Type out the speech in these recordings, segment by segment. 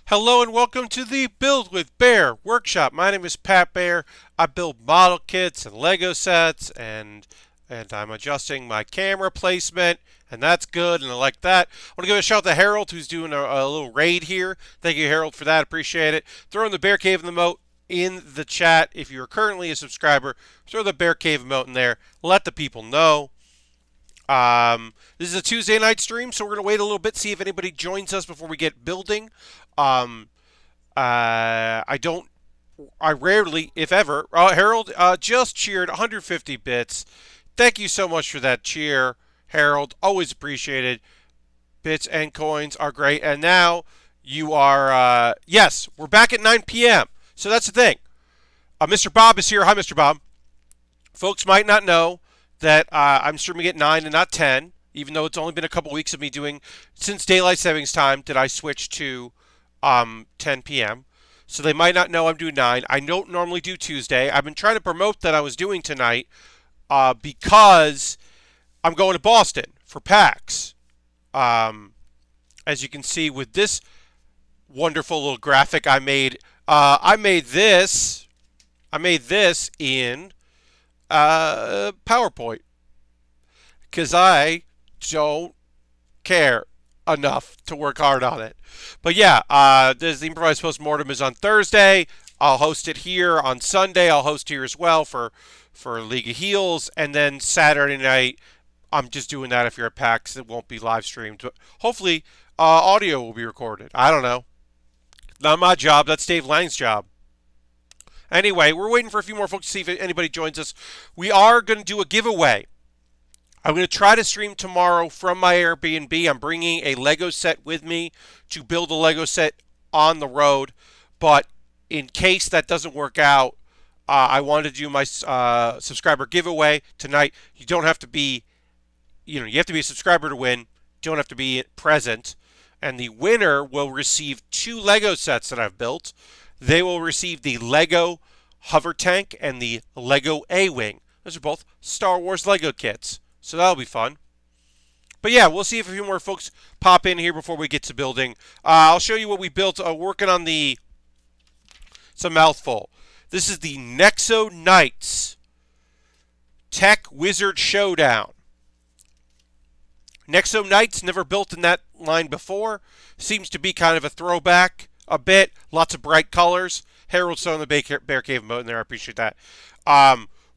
Hello and welcome to the Build with Baer workshop. My name is Pat Baer. I build model kits and Lego sets and I'm adjusting my camera placement and that's good and I like that. I want to give a shout out to Harold who's doing a little raid here. Thank you Harold for that. Appreciate it. Throwing the Bear Cave in the moat in the chat. If you're currently a subscriber, throw the Bear Cave emote in there. Let the people know. This is a Tuesday night stream, so we're going to wait a little bit, see if anybody joins us before we get building. Um, I rarely, if ever, Harold just cheered 150 bits. Thank you so much for that cheer, Harold. Always appreciated. Bits and coins are great. And now you are, yes, we're back at 9 p.m. So that's the thing. Mr. Bob is here. Hi, Mr. Bob. Folks might not know that I'm streaming at 9 and not 10, even though it's only been a couple weeks of me doing, since Daylight Savings Time, did I switch to 10 p.m. So they might not know I'm doing 9. I don't normally do Tuesday. I've been trying to promote that I was doing tonight because I'm going to Boston for PAX. As you can see with this wonderful little graphic I made, I made this in PowerPoint because I don't care enough to work hard on it. But yeah, the improvised postmortem is on Thursday. I'll host it here on Sunday. I'll host here as well for League of Heels, and then Saturday night I'm just doing that if you're at PAX. It won't be live streamed, but hopefully audio will be recorded. I don't know. Not my job. That's Dave Lang's job. Anyway, we're waiting for a few more folks to see if anybody joins us. We are going to do a giveaway. I'm going to try to stream tomorrow from my Airbnb. I'm bringing a Lego set with me to build a Lego set on the road. But in case that doesn't work out, I wanted to do my subscriber giveaway tonight. You don't have to be, you have to be a subscriber to win. You don't have to be present. And the winner will receive 2 Lego sets that I've built. They will receive the Lego Hover Tank and the Lego A-Wing. Those are both Star Wars Lego kits. So that'll be fun. But yeah, we'll see if a few more folks pop in here before we get to building. I'll show you what we built working on the... It's a mouthful. This is the Nexo Knights Tech Wizard Showdown. Nexo Knights, never built in that line before. Seems to be kind of a throwback a bit. Lots of bright colors. Harold's throwing the Bear Cave mode in there. I appreciate that.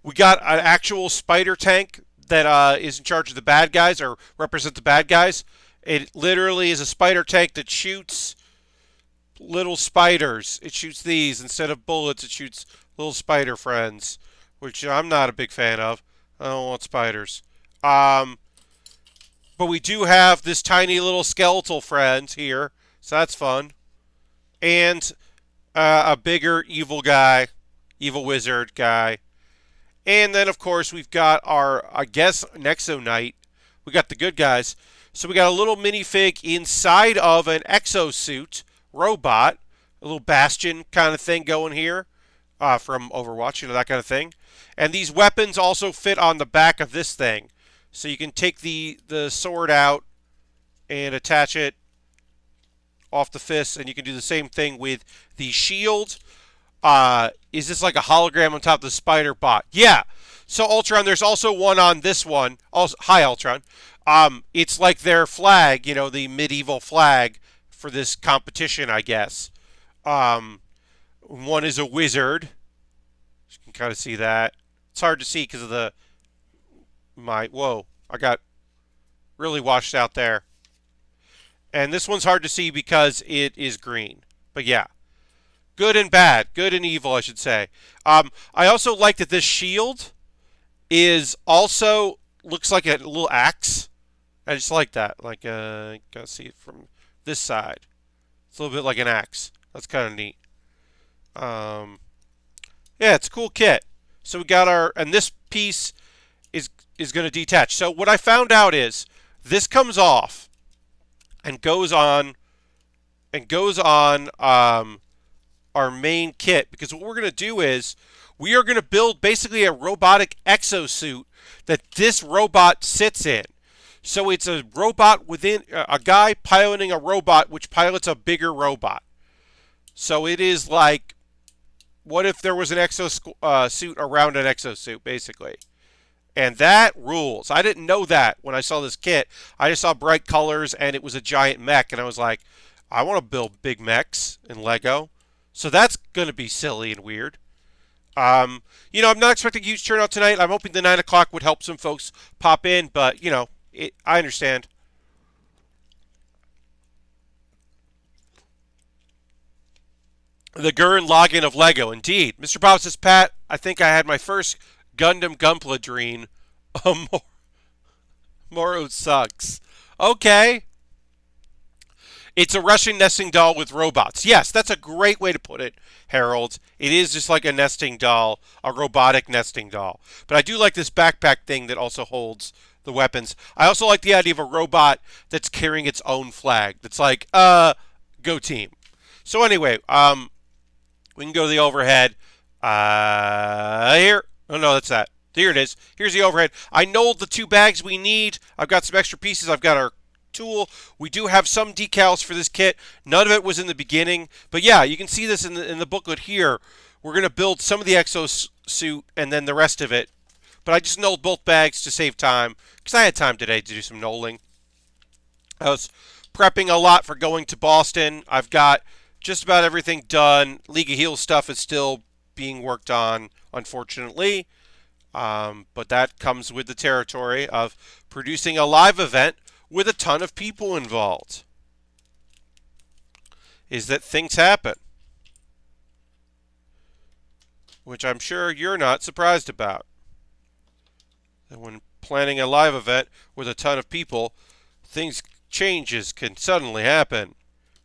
We got an actual spider tank that is in charge of the bad guys or represent the bad guys. It literally is a spider tank that shoots little spiders. It shoots these. Instead of bullets, it shoots little spider friends, which I'm not a big fan of. I don't want spiders. But we do have this tiny little skeletal friend here, so that's fun. And a bigger evil guy, evil wizard guy. And then, of course, we've got our, I guess, Nexo Knight. We got the good guys. So we got a little minifig inside of an exosuit robot. A little Bastion kind of thing going here from Overwatch, that kind of thing. And these weapons also fit on the back of this thing. So you can take the sword out and attach it off the fist. And you can do the same thing with the shield. Is this like a hologram on top of the spider bot? Yeah. So Ultron, there's also one on this one. Also, hi Ultron. It's like their flag, the medieval flag for this competition, I guess. One is a wizard. You can kind of see that. It's hard to see because of whoa, I got really washed out there. And this one's hard to see because it is green. But yeah. Good and bad. Good and evil, I should say. I also like that this shield is also looks like a little axe. I just like that. Like, you can see it from this side. It's a little bit like an axe. That's kind of neat. Yeah, it's a cool kit. So we got our, and this piece is going to detach. So what I found out is this comes off and goes on our main kit, because what we're going to do is we are going to build basically a robotic exosuit that this robot sits in. So it's a robot within a guy piloting a robot which pilots a bigger robot. So it is like, what if there was an exo suit around an exosuit, basically? And that rules. I didn't know that when I saw this kit. I just saw bright colors and it was a giant mech, and I was like, I want to build big mechs in Lego. So that's going to be silly and weird. I'm not expecting a huge turnout tonight. I'm hoping the 9 o'clock would help some folks pop in, but, I understand. The Gurren Lagann of Lego, indeed. Mr. Bob says, Pat, I think I had my first Gundam Gunpla dream. Moro sucks. Okay. It's a Russian nesting doll with robots. Yes, that's a great way to put it, Harold. It is just like a nesting doll, a robotic nesting doll. But I do like this backpack thing that also holds the weapons. I also like the idea of a robot that's carrying its own flag. That's like, go team. So anyway, we can go to the overhead. Here. Oh, no, that's that. Here it is. Here's the overhead. I know the 2 bags we need. I've got some extra pieces. I've got our tool. We do have some decals for this kit. None of it was in the beginning. But yeah, you can see this in the booklet here. We're going to build some of the exosuit and then the rest of it. But I just knolled both bags to save time because I had time today to do some knolling. I was prepping a lot for going to Boston. I've got just about everything done. League of Heels stuff is still being worked on, unfortunately. But that comes with the territory of producing a live event with a ton of people involved. Is that things happen. Which I'm sure you're not surprised about. And when planning a live event with a ton of people, changes can suddenly happen.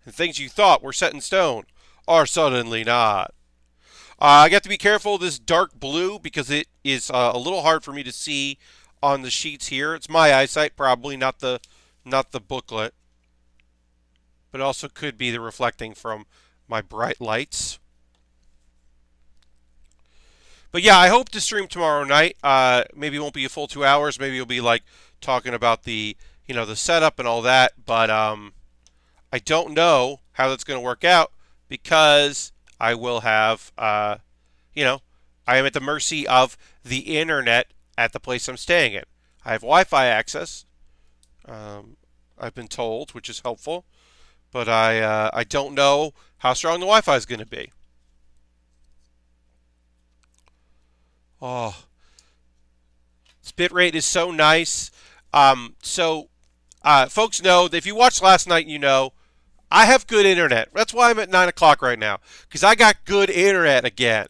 And things you thought were set in stone are suddenly not. I got to be careful of this dark blue because it is a little hard for me to see on the sheets here. It's my eyesight, probably not the booklet, but also could be the reflecting from my bright lights. But yeah, I hope to stream tomorrow night. Maybe it won't be a full 2 hours. Maybe it'll be like talking about the the setup and all that. But I don't know how that's going to work out because I will have, I am at the mercy of the internet at the place I'm staying at. I have Wi-Fi access, I've been told, which is helpful, but I don't know how strong the Wi-Fi is going to be. Oh, this bitrate is so nice. Folks know that if you watched last night, I have good internet. That's why I'm at 9 o'clock right now, because I got good internet again.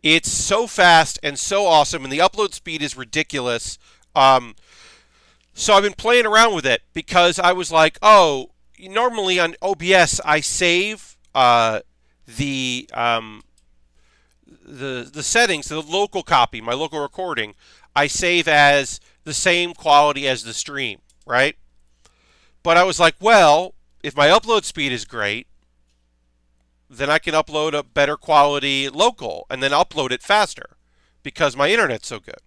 It's so fast and so awesome, and the upload speed is ridiculous. So I've been playing around with it because I was like, oh, normally on OBS I save the settings, the local copy, my local recording, I save as the same quality as the stream, right? But I was like, well, if my upload speed is great, then I can upload a better quality local and then upload it faster because my internet's so good.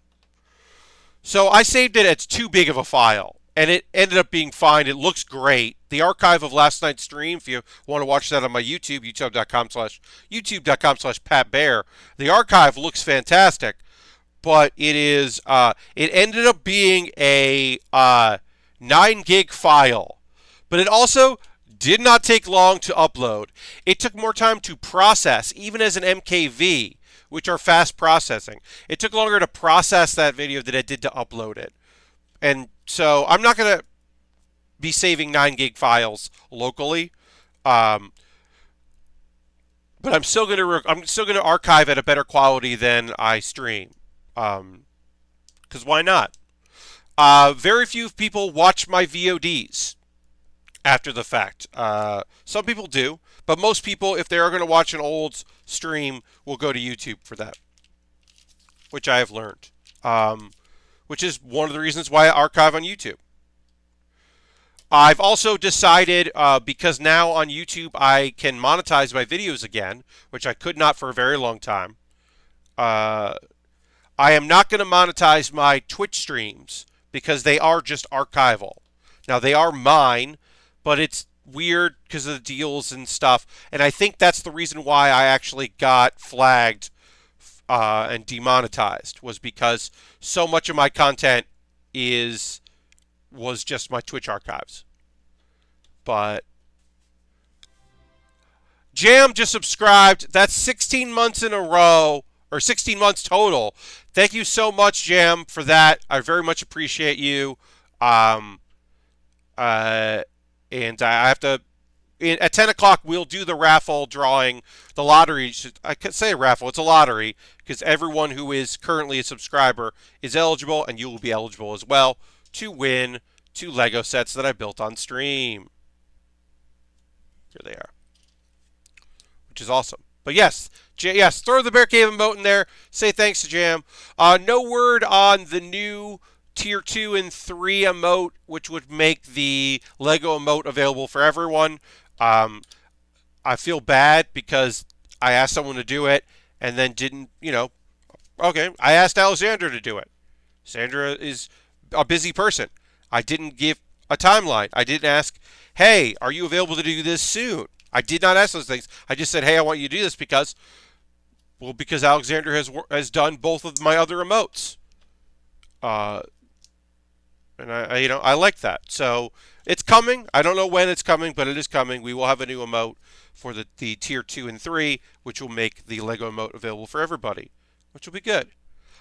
So I saved it as too big of a file, and it ended up being fine. It looks great. The archive of last night's stream, if you want to watch that on my YouTube, youtube.com/Pat Baer, the archive looks fantastic, but it ended up being a 9 gig file. But it also did not take long to upload. It took more time to process, even as an MKV, which are fast processing. It took longer to process that video than it did to upload it. And so I'm not going to be saving 9 gig files locally. But I'm still going to archive at a better quality than I stream. Because why not? Very few people watch my VODs after the fact. Some people do, but most people, if they are going to watch an old stream, will go to YouTube for that, which I have learned, which is one of the reasons why I archive on YouTube. I've also decided, because now on YouTube I can monetize my videos again, which I could not for a very long time, I am not going to monetize my Twitch streams because they are just archival. Now, they are mine, but it's weird because of the deals and stuff. And I think that's the reason why I actually got flagged and demonetized, was because so much of my content was just my Twitch archives. But Jam just subscribed. That's 16 months in a row, or 16 months total. Thank you so much, Jam, for that. I very much appreciate you. Um, and I have to. At 10 o'clock, we'll do the raffle drawing, the lottery. I could say raffle. It's a lottery because everyone who is currently a subscriber is eligible, and you will be eligible as well to win 2 Lego sets that I built on stream. Here they are, which is awesome. But yes, yes, throw the Bear Cave emote in there. Say thanks to Jam. No word on the new Tier 2 and 3 emote, which would make the Lego emote available for everyone. I feel bad because I asked someone to do it and then didn't, okay, I asked Alexandra to do it. Sandra is a busy person. I didn't give a timeline. I didn't ask, hey, are you available to do this soon? I did not ask those things. I just said, hey, I want you to do this because Alexandra has done both of my other emotes. And I like that. So it's coming. I don't know when it's coming, but it is coming. We will have a new emote for the Tier 2 and 3, which will make the Lego emote available for everybody, which will be good.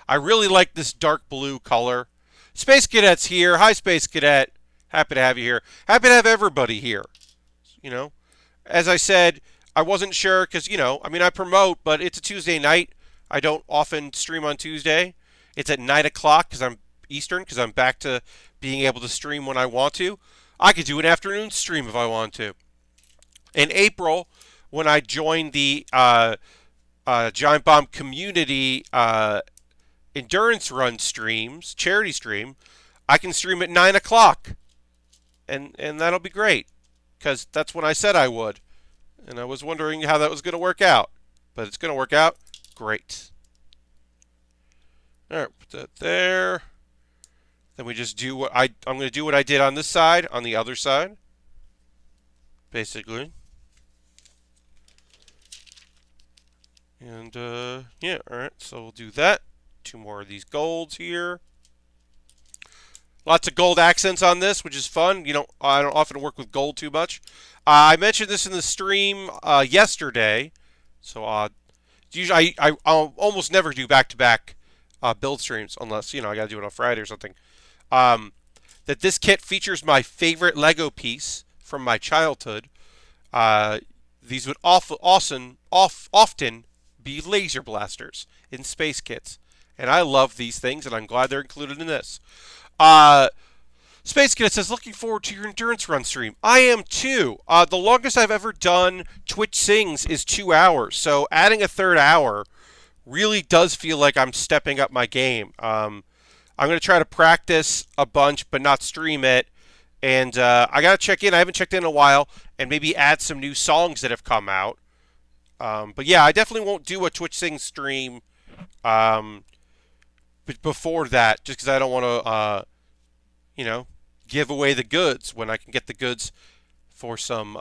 I really like this dark blue color. Space Cadet's here. Hi, Space Cadet. Happy to have you here. Happy to have everybody here. As I said, I wasn't sure because, I promote, but it's a Tuesday night. I don't often stream on Tuesday. It's at 9 o'clock because I'm Eastern, because I'm back to being able to stream when I want to. I could do an afternoon stream if I want to. In April, when I joined the Giant Bomb community endurance run streams, charity stream, I can stream at 9 o'clock. And that'll be great, because that's when I said I would. And I was wondering how that was going to work out. But it's going to work out great. All right, put that there. Then we just do I'm going to do what I did on this side, on the other side, basically. And, yeah, all right, so we'll do that. 2 more of these golds here. Lots of gold accents on this, which is fun. I don't often work with gold too much. I mentioned this in the stream yesterday. So, usually I'll almost never do back-to-back build streams unless, I got to do it on Friday or something. That this kit features my favorite Lego piece from my childhood. These would often be laser blasters in space kits. And I love these things, and I'm glad they're included in this. Space Kid says, looking forward to your endurance run stream. I am too. The longest I've ever done Twitch Sings is 2 hours. So adding a 3rd hour really does feel like I'm stepping up my game. I'm going to try to practice a bunch, but not stream it. And I got to check in. I haven't checked in a while. And maybe add some new songs that have come out. But yeah, I definitely won't do a Twitch Sing stream before that. Just because I don't want to, give away the goods when I can get the goods for some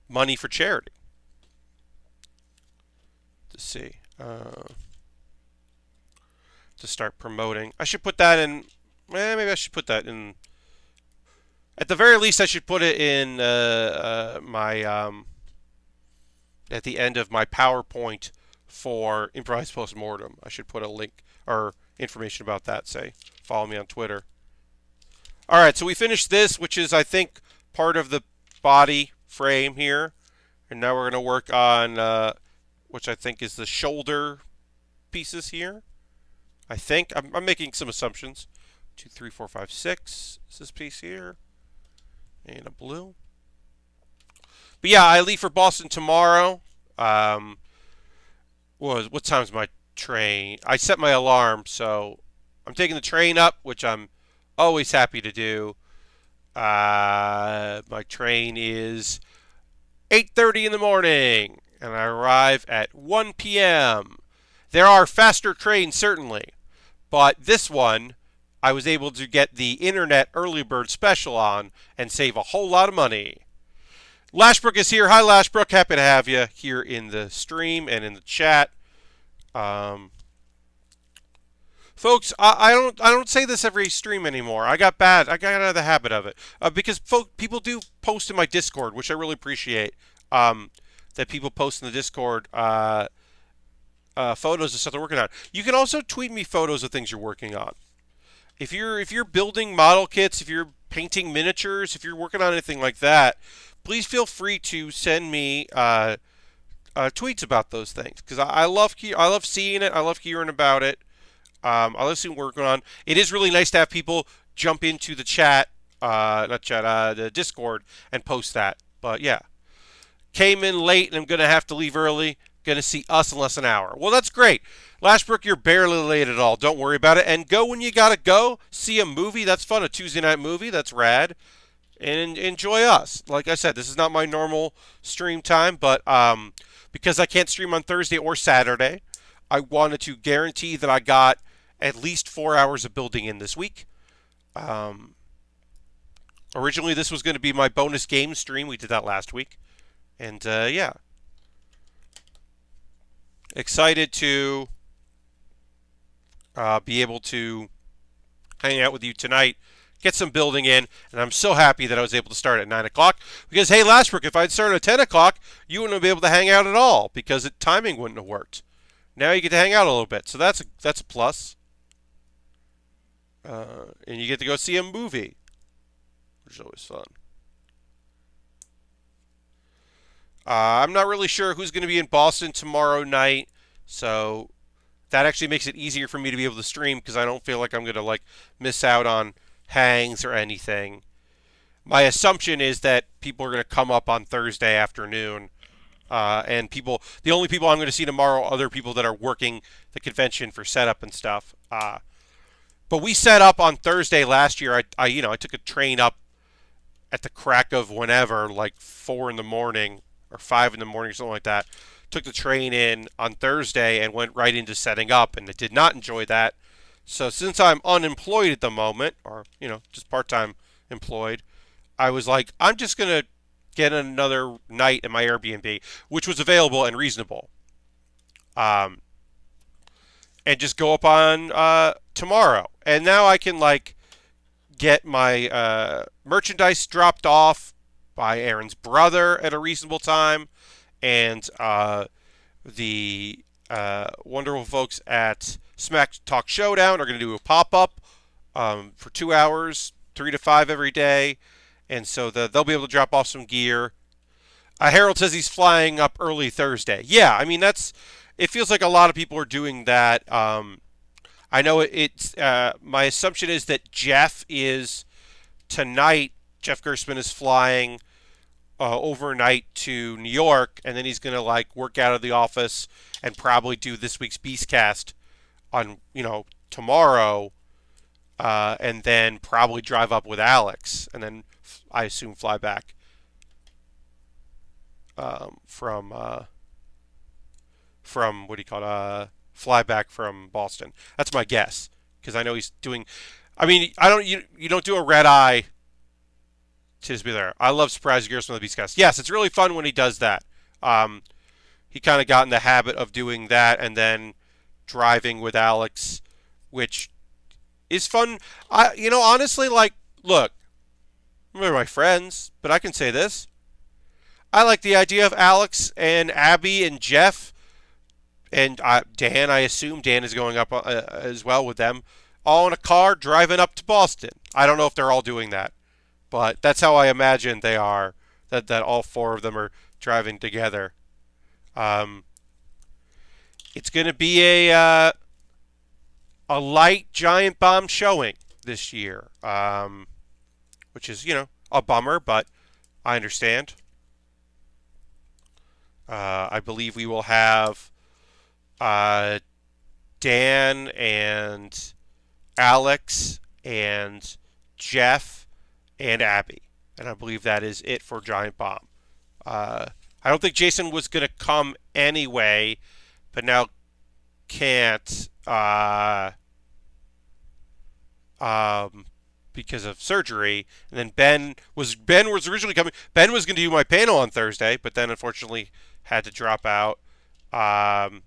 money for charity. Let's see. To start promoting. I should put that in. Maybe I should put that in. At the very least, I should put it in my at the end of my PowerPoint for improvised postmortem. I should put a link or information about that. Say, follow me on Twitter. All right, so we finished this, which is, I think, part of the body frame here, and now we're going to work on which I think is the shoulder pieces here. I think I'm making some assumptions. 2, 3, 4, 5, 6 is this piece here, and a blue. But yeah, I leave for Boston tomorrow. What time's my train? I set my alarm, so I'm taking the train up, which I'm always happy to do. My train is 8:30 in the morning, and I arrive at 1 p.m. There are faster trains, certainly, but this one I was able to get the internet early bird special on and save a whole lot of money. Lashbrook is here. Hi, Lashbrook. Happy to have you here in the stream and in the chat. Um, Folks, I don't say this every stream anymore. I got bad. I got out of the habit of it because people do post in my Discord, which I really appreciate. That people post in the Discord photos of stuff they're working on. You can also tweet me photos of things you're working on. If you're building model kits, if you're painting miniatures, if you're working on anything like that, please feel free to send me tweets about those things because I love seeing it. I love hearing about it. I love seeing what we're working on. It is really nice to have people jump into the chat, not chat, the Discord, and post that. But yeah, came in late and I'm gonna have to leave early. Gonna see us in less than an hour. Well, that's great. Lashbrook, you're barely late at all. Don't worry about it. And go when you gotta go. See a movie. That's fun. A Tuesday night movie. That's rad. And enjoy us. Like I said, this is not my normal stream time, but because I can't stream on Thursday or Saturday, I wanted to guarantee that I got at least 4 hours of building in this week. Originally, this was going to be my bonus game stream. We did that last week. And yeah. Excited to be able to hang out with you tonight, get some building in, and I'm so happy that I was able to start at 9 o'clock. Because, hey, Lashbrook, if I'd started at 10 o'clock, you wouldn't have been able to hang out at all because the timing wouldn't have worked. Now you get to hang out a little bit, so that's a plus. And you get to go see a movie, which is always fun. I'm not really sure who's going to be in Boston tomorrow night, so that actually makes it easier for me to be able to stream because I don't feel like I'm going to miss out on hangs or anything. My assumption is that people are going to come up on Thursday afternoon, and the only people I'm going to see tomorrow are other people that are working the convention for setup and stuff. But we set up on Thursday last year. I took a train up at the crack of whenever, like 4 in the morning or 5 in the morning or something like that. Took the train in on Thursday and went right into setting up, and I did not enjoy that. So since I'm unemployed at the moment, or just part-time employed, I was like, I'm just gonna get another night in my Airbnb, which was available and reasonable, and just go up on tomorrow. And now I can get my merchandise dropped off by Aaron's brother at a reasonable time, and the wonderful folks at Smack Talk Showdown are going to do a pop-up for 2 hours, 3 to 5 every day, and so they'll be able to drop off some gear. Harold says he's flying up early Thursday. Yeah, I mean it feels like a lot of people are doing that. I know it's my assumption is that Jeff Gerstmann is flying overnight to New York, and then he's going to work out of the office and probably do this week's Beastcast on tomorrow, and then probably drive up with Alex, and then I assume fly back from what do you call it? Fly back from Boston. That's my guess because I know he's doing. I mean, you don't do a red eye to just be there. I love surprise Gerstmann with the Beastcast. Yes, it's really fun when he does that. He kind of got in the habit of doing that and then driving with Alex, which is fun. Honestly, look, they're my friends, but I can say this. I like the idea of Alex and Abby and Jeff and Dan. I assume Dan is going up as well with them, all in a car driving up to Boston. I don't know if they're all doing that, but that's how I imagine they are. That all 4 of them are driving together. It's going to be a light giant bomb showing this year, which is a bummer, but I understand. I believe we will have Dan and Alex and Jeff and Abby, and I believe that is it for Giant Bomb. I don't think Jason was going to come anyway, but now can't because of surgery. And then Ben was originally coming. Ben was going to do my panel on Thursday, but then unfortunately had to drop out. Um,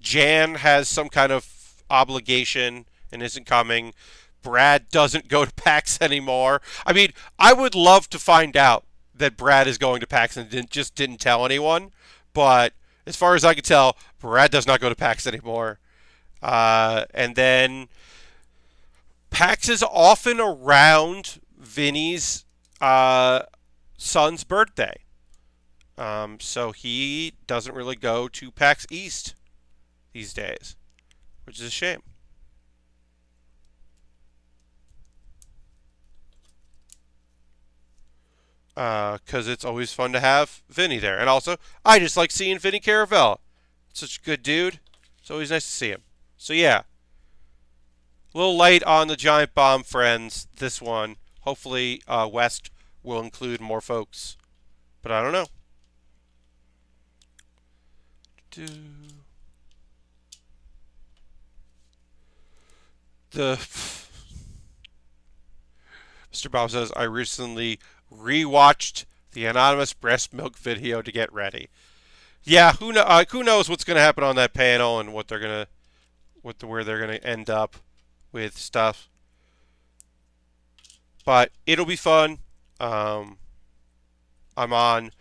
Jan has some kind of obligation and isn't coming. Brad doesn't go to PAX anymore. I mean, I would love to find out that Brad is going to PAX and didn't tell anyone. But as far as I can tell, Brad does not go to PAX anymore. And then PAX is often around Vinny's son's birthday. So he doesn't really go to PAX East these days, which is a shame. Because it's always fun to have Vinny there. And also, I just like seeing Vinny Caravelle. Such a good dude. It's always nice to see him. So yeah, a little light on the Giant Bomb friends, this one. Hopefully West will include more folks. But I don't know. Mr. Bob says, I recently rewatched the anonymous breast milk video to get ready. Yeah, who knows what's going to happen on that panel and where they're going to end up with stuff. But it'll be fun. I'm on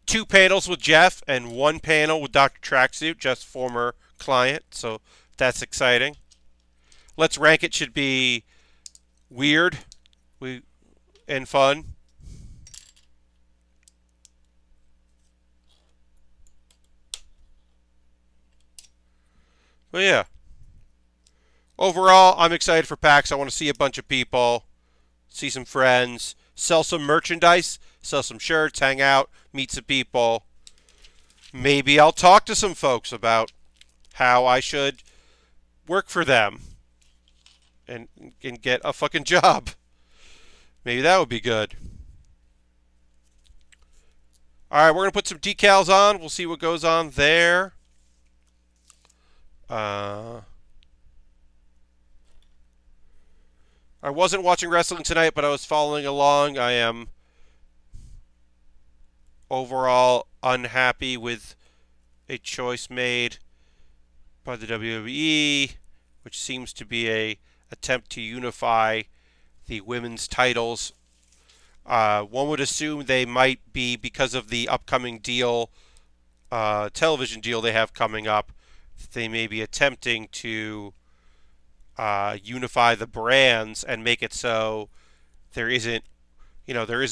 2 panels with Jeff and 1 panel with Dr. Tracksuit, just former client, so that's exciting. Let's Rank It should be weird and fun. But yeah. Overall, I'm excited for PAX. I want to see a bunch of people, see some friends, sell some merchandise, sell some shirts, hang out, meet some people. Maybe I'll talk to some folks about how I should work for them and get a fucking job. Maybe that would be good. All right, we're going to put some decals on. We'll see what goes on there. I wasn't watching wrestling tonight, but I was following along. I am overall unhappy with a choice made by the WWE, which seems to be a attempt to unify the women's titles. One would assume they might be, because of the upcoming deal, television deal they have coming up, they may be attempting to unify the brands and make it so there isn't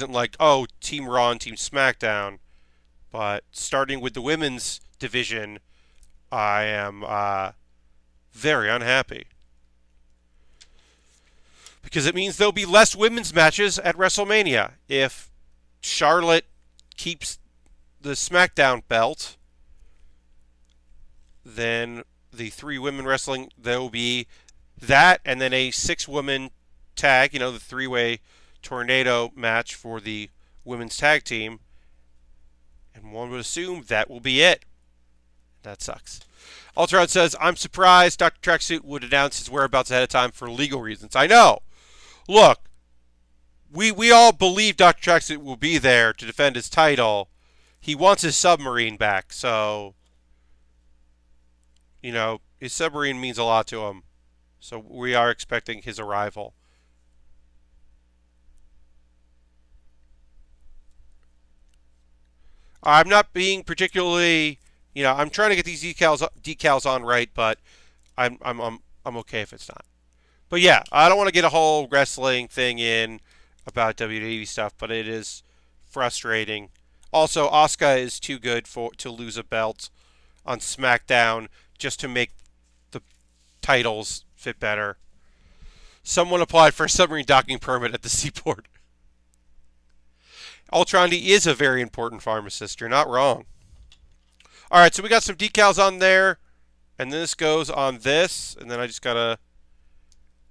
like, oh, Team Raw and Team SmackDown. But starting with the women's division, I am very unhappy. Because it means there'll be less women's matches at WrestleMania. If Charlotte keeps the SmackDown belt, then the 3 women wrestling, there will be that, and then a 6-woman tag, the 3-way tornado match for the women's tag team. And one would assume that will be it. That sucks. Ultron says, I'm surprised Dr. Tracksuit would announce his whereabouts ahead of time for legal reasons. I know. Look, we all believe Dr. Tracksuit will be there to defend his title. He wants his submarine back, so, his submarine means a lot to him. So we are expecting his arrival. I'm not being particularly, I'm trying to get these decals on right, but I'm okay if it's not. But yeah, I don't want to get a whole wrestling thing in about WWE stuff, but it is frustrating. Also, Asuka is too good to lose a belt on SmackDown just to make the titles fit better. Someone applied for a submarine docking permit at the seaport. Ultron is a very important pharmacist. You're not wrong. All right, so we got some decals on there, and then this goes on this, and then I just gotta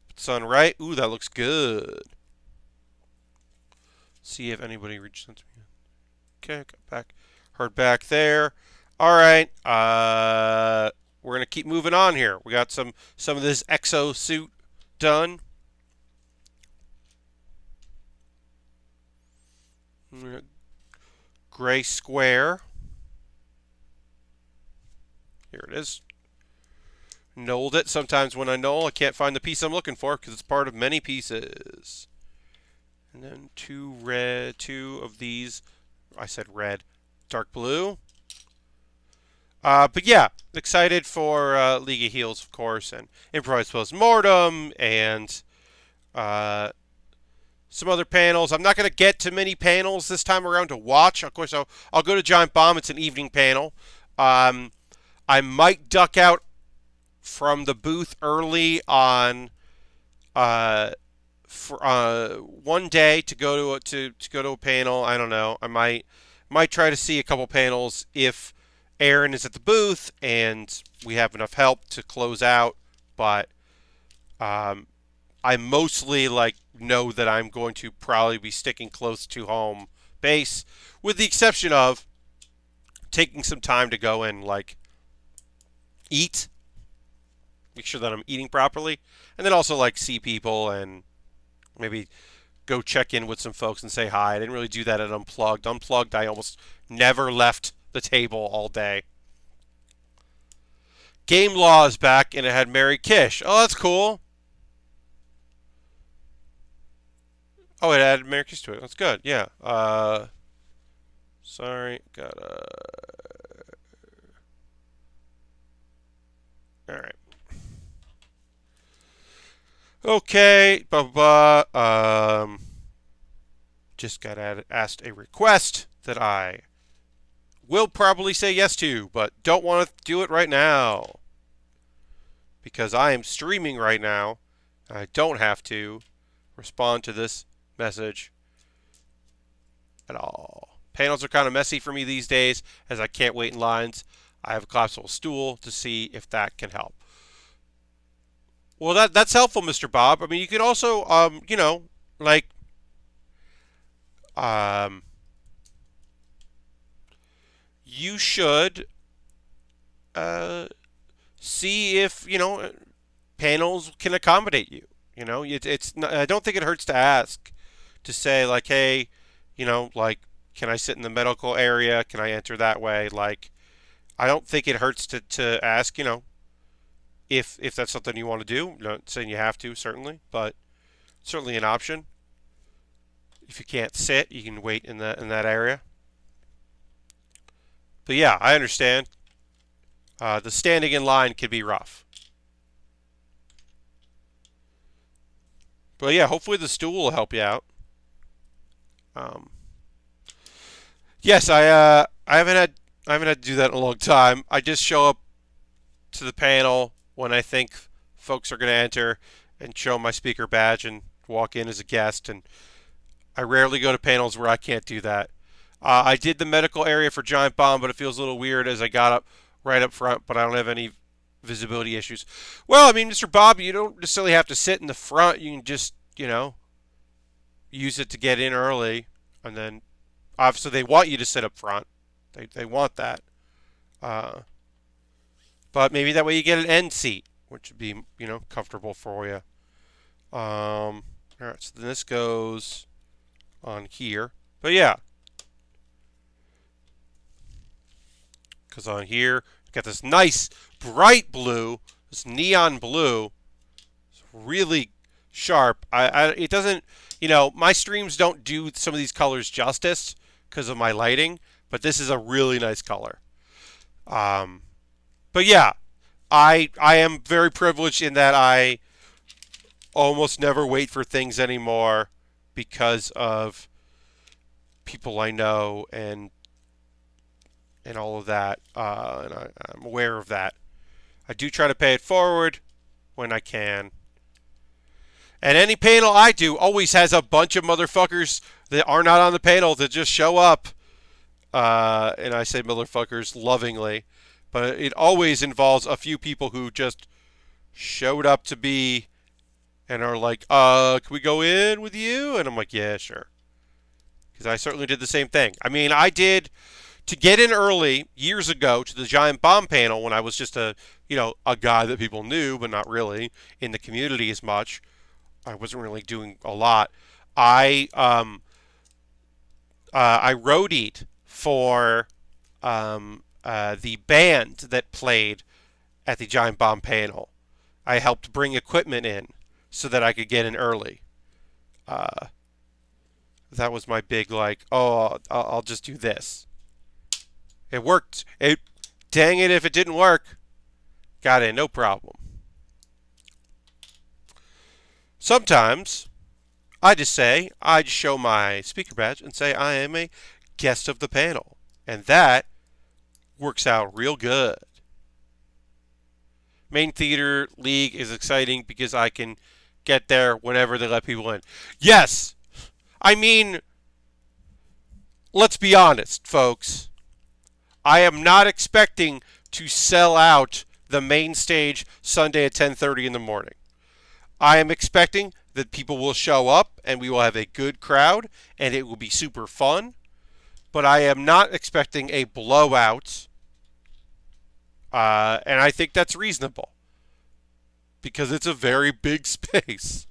put this on right. Ooh, that looks good. See if anybody reached out to me. Okay, got back. Heard back there. All right. We're gonna keep moving on here. We got some of this exo suit done. Gray square. Here it is. Nulled it. Sometimes when I null, I can't find the piece I'm looking for because it's part of many pieces. And then two of these. I said red. Dark blue. But yeah, excited for League of Heals, of course, and Improvised Postmortem, and some other panels. I'm not going to get to many panels this time around to watch. Of course, I'll go to Giant Bomb. It's an evening panel. I might duck out from the booth early on for one day to go to a panel. I don't know. I might try to see a couple panels if Aaron is at the booth and we have enough help to close out. But I mostly know that I'm going to probably be sticking close to home base, with the exception of taking some time to go and eat, make sure that I'm eating properly, and then also see people and maybe go check in with some folks and say hi. I didn't really do that at Unplugged. Unplugged, I almost never left the table all day. Game Law is back, and it had Mary Kish. Oh, that's cool. Oh, it added Mary Kish to it. That's good. Yeah. Sorry. Alright. Okay. Just got asked a request that I will probably say yes to, but don't want to do it right now. Because I am streaming right now. I don't have to respond to this message at all. Panels are kind of messy for me these days, as I can't wait in lines. I have a collapsible stool to see if that can help. Well, that's helpful, Mr. Bob. I mean, you could also, you should see if panels can accommodate you. It's not, I don't think it hurts to ask, to say hey, can I sit in the medical area? Can I enter that way? I don't think it hurts to ask, if that's something you want to do. I'm not saying you have to, certainly, but certainly an option. If you can't sit, you can wait in that area. But yeah, I understand. The standing in line can be rough. But yeah, hopefully the stool will help you out. Yes, I haven't had to do that in a long time. I just show up to the panel when I think folks are going to enter and show my speaker badge and walk in as a guest. And I rarely go to panels where I can't do that. I did the medical area for Giant Bomb, but it feels a little weird as I got up right up front, but I don't have any visibility issues. Well, I mean, Mr. Bob, you don't necessarily have to sit in the front. You can just, use it to get in early. And then, obviously, they want you to sit up front. They want that. But maybe that way you get an end seat, which would be, comfortable for you. All right, so then this goes on here. But yeah. Because on here, you've got this nice bright blue, this neon blue. It's really sharp. It doesn't, my streams don't do some of these colors justice because of my lighting, but this is a really nice color. But yeah, I am very privileged in that I almost never wait for things anymore because of people I know and all of that, and I'm aware of that. I do try to pay it forward when I can. And any panel I do always has a bunch of motherfuckers that are not on the panel that just show up. And I say motherfuckers lovingly. But it always involves a few people who just showed up to be and are like, can we go in with you? And I'm like, yeah, sure. Because I certainly did the same thing. I mean, I did... To get in early years ago to the Giant Bomb panel when I was just a guy that people knew, but not really in the community as much. I wasn't really doing a lot. I I roadied for the band that played at the Giant Bomb panel. I helped bring equipment in so that I could get in early. Uh, that was my big like, oh, I'll just do this. It worked. Dang it, if it didn't work, got in, no problem. Sometimes I just show my speaker badge and say I am a guest of the panel. And that works out real good. Main Theater League is exciting because I can get there whenever they let people in. Yes! I mean, let's be honest, folks. I am not expecting to sell out the main stage Sunday at 10:30 in the morning. I am expecting that people will show up and we will have a good crowd and it will be super fun. But I am not expecting a blowout. And I think that's reasonable. Because it's a very big space.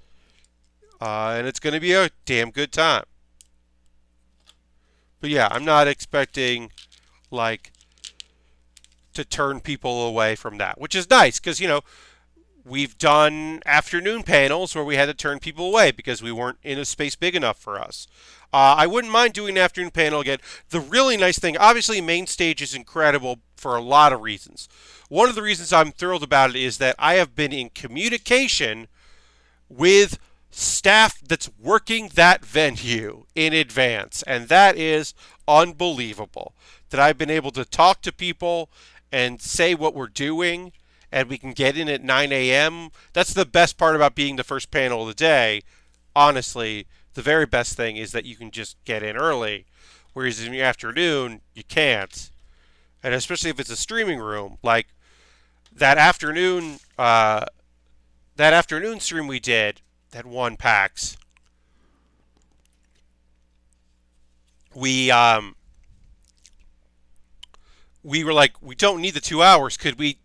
And it's going to be a damn good time. But yeah, I'm not expecting, like, to turn people away from that. Which is nice, because, you know, we've done afternoon panels where we had to turn people away because we weren't in a space big enough for us. I wouldn't mind doing an afternoon panel again. The really nice thing, obviously, main stage is incredible for a lot of reasons. One of the reasons I'm thrilled about it is that I have been in communication with staff that's working that venue in advance. And that is unbelievable. That I've been able to talk to people and say what we're doing, and we can get in at 9 a.m. That's the best part about being the first panel of the day. Honestly, the very best thing is that you can just get in early, whereas in the afternoon, you can't. And especially if it's a streaming room, like that afternoon stream we did, that one PAX, we were like, we don't need the 2 hours. Could we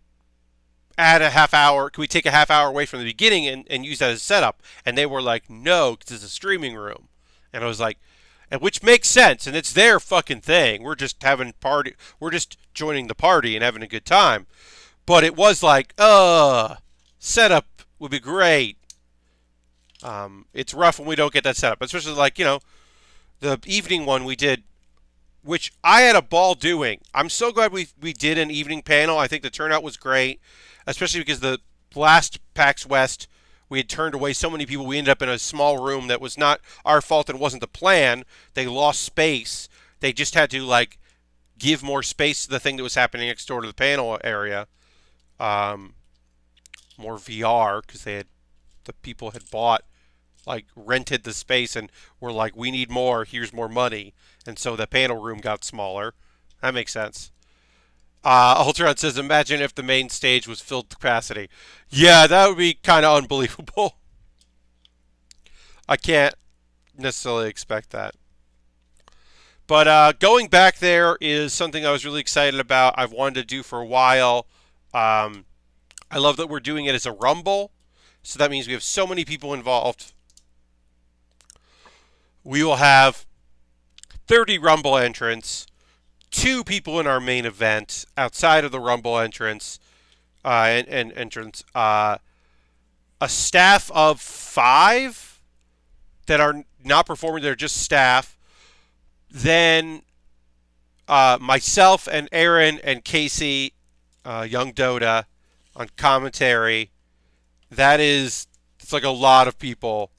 add a half hour? Could we take a half hour away from the beginning and use that as a setup? And they were like, no, because it's a streaming room. And I was like, and which makes sense, and it's their fucking thing. We're just having party. We're just joining the party and having a good time. But it was like, setup would be great. It's rough when we don't get that setup, especially like, you know, the evening one we did, which I had a ball doing. I'm so glad we did an evening panel. I think the turnout was great, especially because the last PAX West, we had turned away so many people. We ended up in a small room that was not our fault and wasn't the plan. They lost space. They just had to, like, give more space to the thing that was happening next door to the panel area. More VR, because the people had bought, like, rented the space and were like, we need more, here's more money. And so the panel room got smaller. That makes sense. Ultron says, imagine if the main stage was filled to capacity. Yeah, that would be kind of unbelievable. I can't necessarily expect that. But going back there is something I was really excited about. I've wanted to do for a while. I love that we're doing it as a Rumble. So that means we have so many people involved. We will have 30 Rumble entrants, 2 people in our main event outside of the Rumble entrance, entrance, a staff of 5 that are not performing, they're just staff. Then myself and Aaron and Casey, Young Dota, on commentary. It's like a lot of people.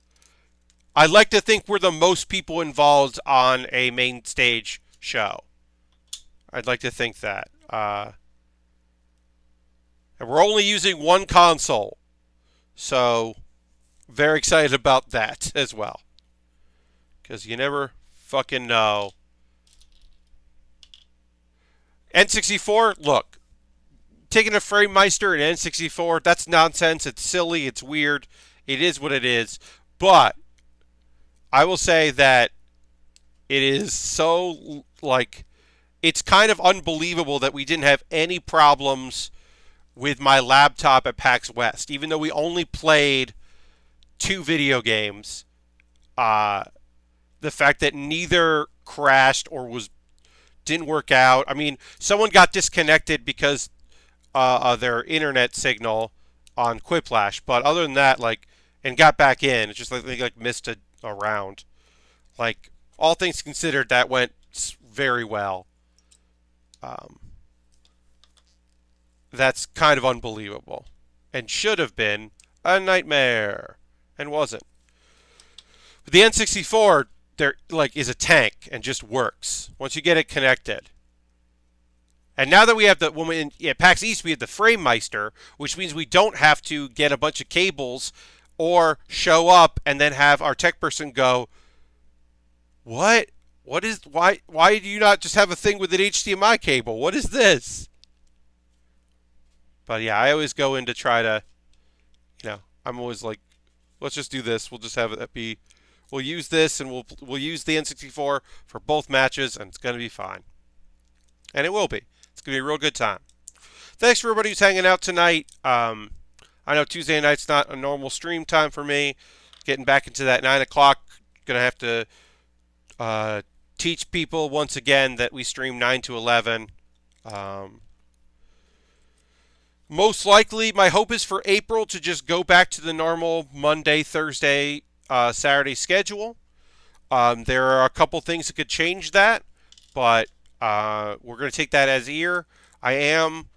I like to think we're the most people involved on a main stage show. I'd like to think that. And we're only using one console. So, very excited about that as well. Because you never fucking know. N64, look. Taking a Framemeister and N64, that's nonsense. It's silly. It's weird. It is what it is. But I will say that it is so, like, it's kind of unbelievable that we didn't have any problems with my laptop at PAX West. Even though we only played 2 video games, the fact that neither crashed or didn't work out. I mean, someone got disconnected because of their internet signal on Quiplash, but other than that, like, and got back in. It's just like they like missed a round. Like, all things considered, that went very well. Um, that's kind of unbelievable, and should have been a nightmare, and wasn't. But the N64, there like is a tank and just works once you get it connected. And now that we have at PAX East, we have the Frame Meister, which means we don't have to get a bunch of cables or show up and then have our tech person go, "What? Why do you not just have a thing with an HDMI cable? What is this?" But yeah, I always go in to try to, I'm always like, let's just do this. We'll just have it be, we'll use this and we'll use the N64 for both matches, and it's gonna be fine. And it will be. It's going to be a real good time. Thanks for everybody who's hanging out tonight. I know Tuesday night's not a normal stream time for me. Getting back into that 9 o'clock. Going to have to teach people once again that we stream 9 to 11. Most likely, my hope is for April to just go back to the normal Monday, Thursday, Saturday schedule. There are a couple things that could change that, but we're going to take that as ear. I am,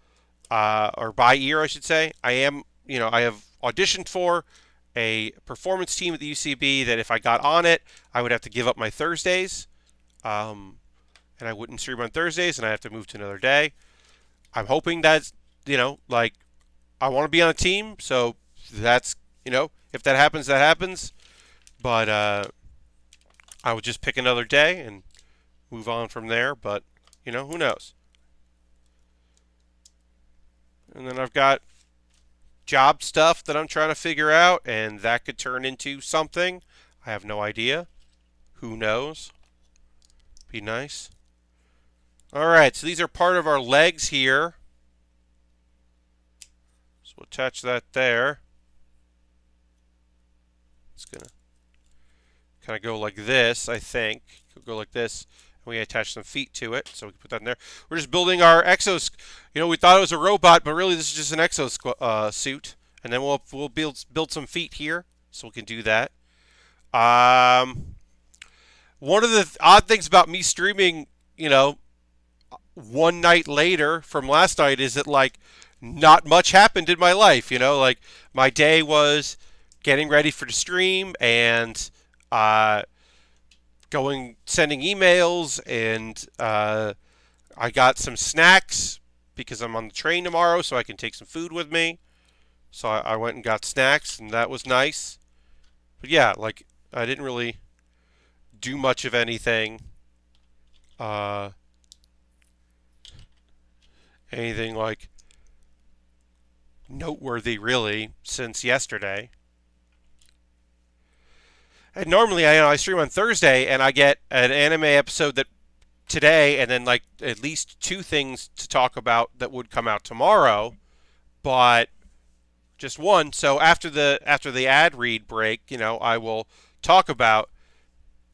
or by ear, I should say. I am, I have auditioned for a performance team at the UCB that if I got on it, I would have to give up my Thursdays. And I wouldn't stream on Thursdays, and I have to move to another day. I'm hoping that's, like, I want to be on a team, so that's, if that happens, that happens. But I would just pick another day and move on from there, but, who knows? And then I've got job stuff that I'm trying to figure out, and that could turn into something. I have no idea. Who knows? Be nice. All right, so these are part of our legs here. So we'll attach that there. It's going to kind of go like this, I think. It'll go like this. We attach some feet to it, so we can put that in there. We're just building our exos. We thought it was a robot, but really this is just an exo suit. And then we'll build some feet here, so we can do that. One of the odd things about me streaming, one night later from last night is that, like, not much happened in my life. Like, my day was getting ready for the stream and sending emails, and I got some snacks because I'm on the train tomorrow, so I can take some food with me. So I went and got snacks, and that was nice. But yeah, like, I didn't really do much of anything. Anything like noteworthy really since yesterday. And normally I stream on Thursday, and I get an anime episode that today, and then like at least 2 things to talk about that would come out tomorrow, but just one. So after the ad read break, I will talk about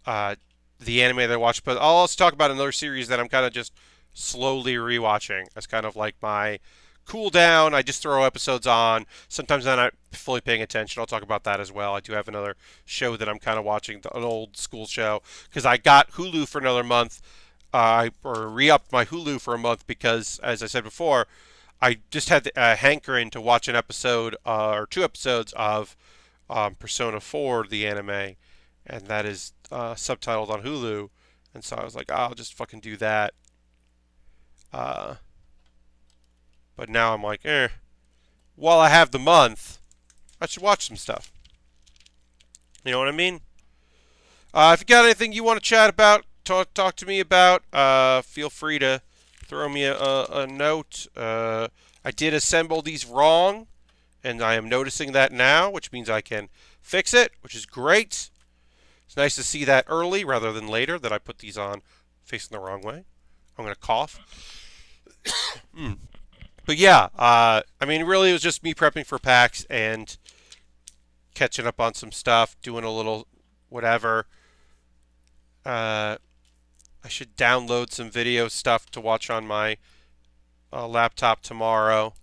the anime that I watched, but I'll also talk about another series that I'm kind of just slowly rewatching as kind of like my cool down. I just throw episodes on. Sometimes I'm not fully paying attention. I'll talk about that as well. I do have another show that I'm kind of watching, an old school show, because I got Hulu for another month. I re-upped my Hulu for a month because, as I said before, I just had a hankering to watch an episode or 2 episodes of Persona 4, the anime, and that is subtitled on Hulu. And so I was like, I'll just fucking do that. But now I'm like, while I have the month, I should watch some stuff. You know what I mean? If you got anything you want to chat about, talk to me about, feel free to throw me a note. I did assemble these wrong, and I am noticing that now, which means I can fix it, which is great. It's nice to see that early rather than later, that I put these on facing the wrong way. I'm going to cough. But yeah, I mean, really it was just me prepping for PAX and catching up on some stuff, doing a little whatever. I should download some video stuff to watch on my laptop tomorrow.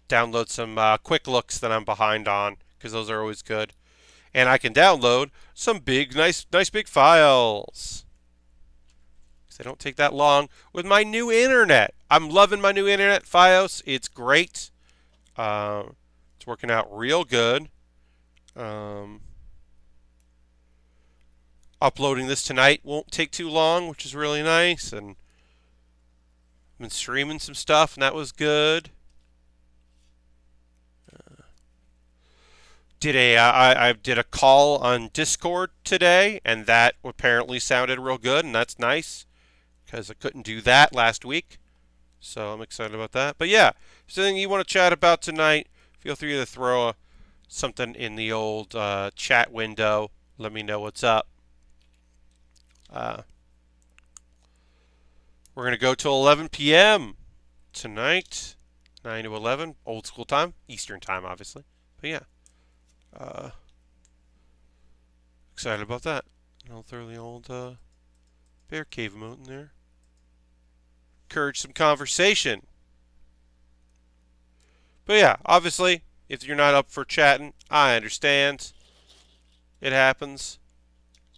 Download some quick looks that I'm behind on, because those are always good. And I can download some nice big files. Because they don't take that long with my new internet. I'm loving my new internet, Fios. It's great. It's working out real good. Uploading this tonight won't take too long, which is really nice. And I've been streaming some stuff, and that was good. I did a call on Discord today, and that apparently sounded real good, and that's nice because I couldn't do that last week. So I'm excited about that. But yeah, if there's anything you want to chat about tonight, feel free to throw something in the old chat window. Let me know what's up. We're going to go till 11 p.m. tonight. 9 to 11, old school time, Eastern time, obviously. But yeah. Excited about that. And I'll throw the old bear cave emote in there. Encourage some conversation. But yeah, obviously, if you're not up for chatting, I understand. It happens.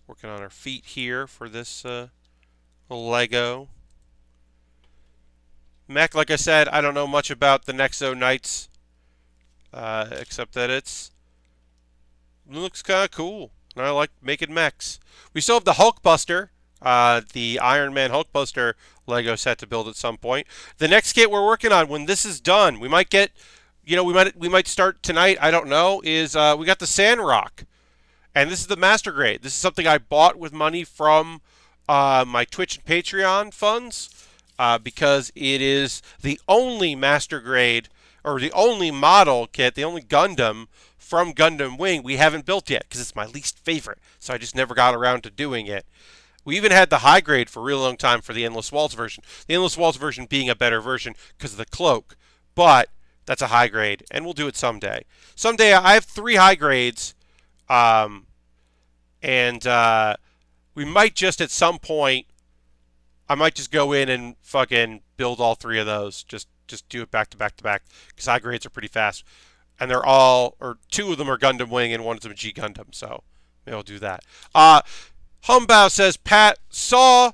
Working on our feet here for this Lego. Mech, like I said, I don't know much about the Nexo Knights. Except that it looks kind of cool. And I like making mechs. We still have the Hulkbuster, the Iron Man Hulkbuster Lego set to build at some point. The next kit we're working on, when this is done, we might get, we might start tonight, I don't know, is we got the Sandrock. And this is the Master Grade. This is something I bought with money from my Twitch and Patreon funds because it is the only Master Grade, or the only model kit, the only Gundam from Gundam Wing we haven't built yet because it's my least favorite. So I just never got around to doing it. We even had the high grade for a real long time for the Endless Waltz version. The Endless Waltz version being a better version because of the cloak. But that's a high grade, and we'll do it someday. Someday I have 3 high grades, and we might just at some point, I might just go in and fucking build all 3 of those. Just do it back to back to back because high grades are pretty fast. And they're all, or 2 of them are Gundam Wing and 1 of them G Gundam. So maybe I'll do that. Humbao says, Pat, saw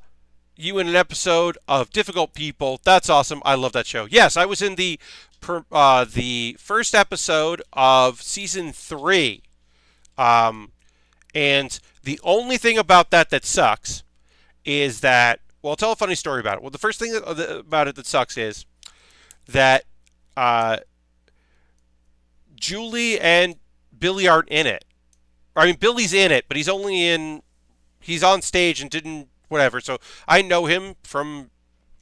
you in an episode of Difficult People. That's awesome. I love that show. Yes, I was in the first episode of season 3. And the only thing about that sucks is that, well, I'll tell a funny story about it. Well, the first thing about it that sucks is that Julie and Billy aren't in it. I mean, Billy's in it, but he's on stage and didn't, whatever. So I know him from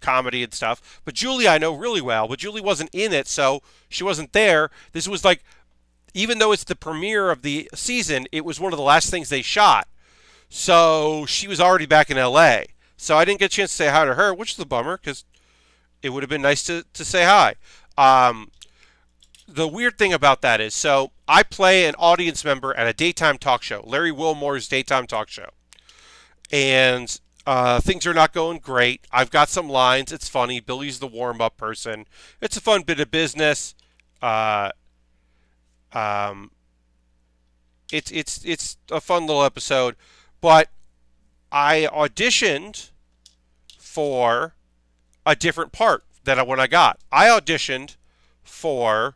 comedy and stuff. But Julie I know really well, but Julie wasn't in it, so she wasn't there. This was like, even though it's the premiere of the season, it was one of the last things they shot. So she was already back in LA. So I didn't get a chance to say hi to her, which is a bummer, because it would have been nice to say hi. The weird thing about that is, so I play an audience member at a daytime talk show, Larry Wilmore's daytime talk show. And things are not going great. I've got some lines. It's funny. Billy's the warm-up person. It's a fun bit of business. It's a fun little episode. But I auditioned for a different part than when I got. I auditioned for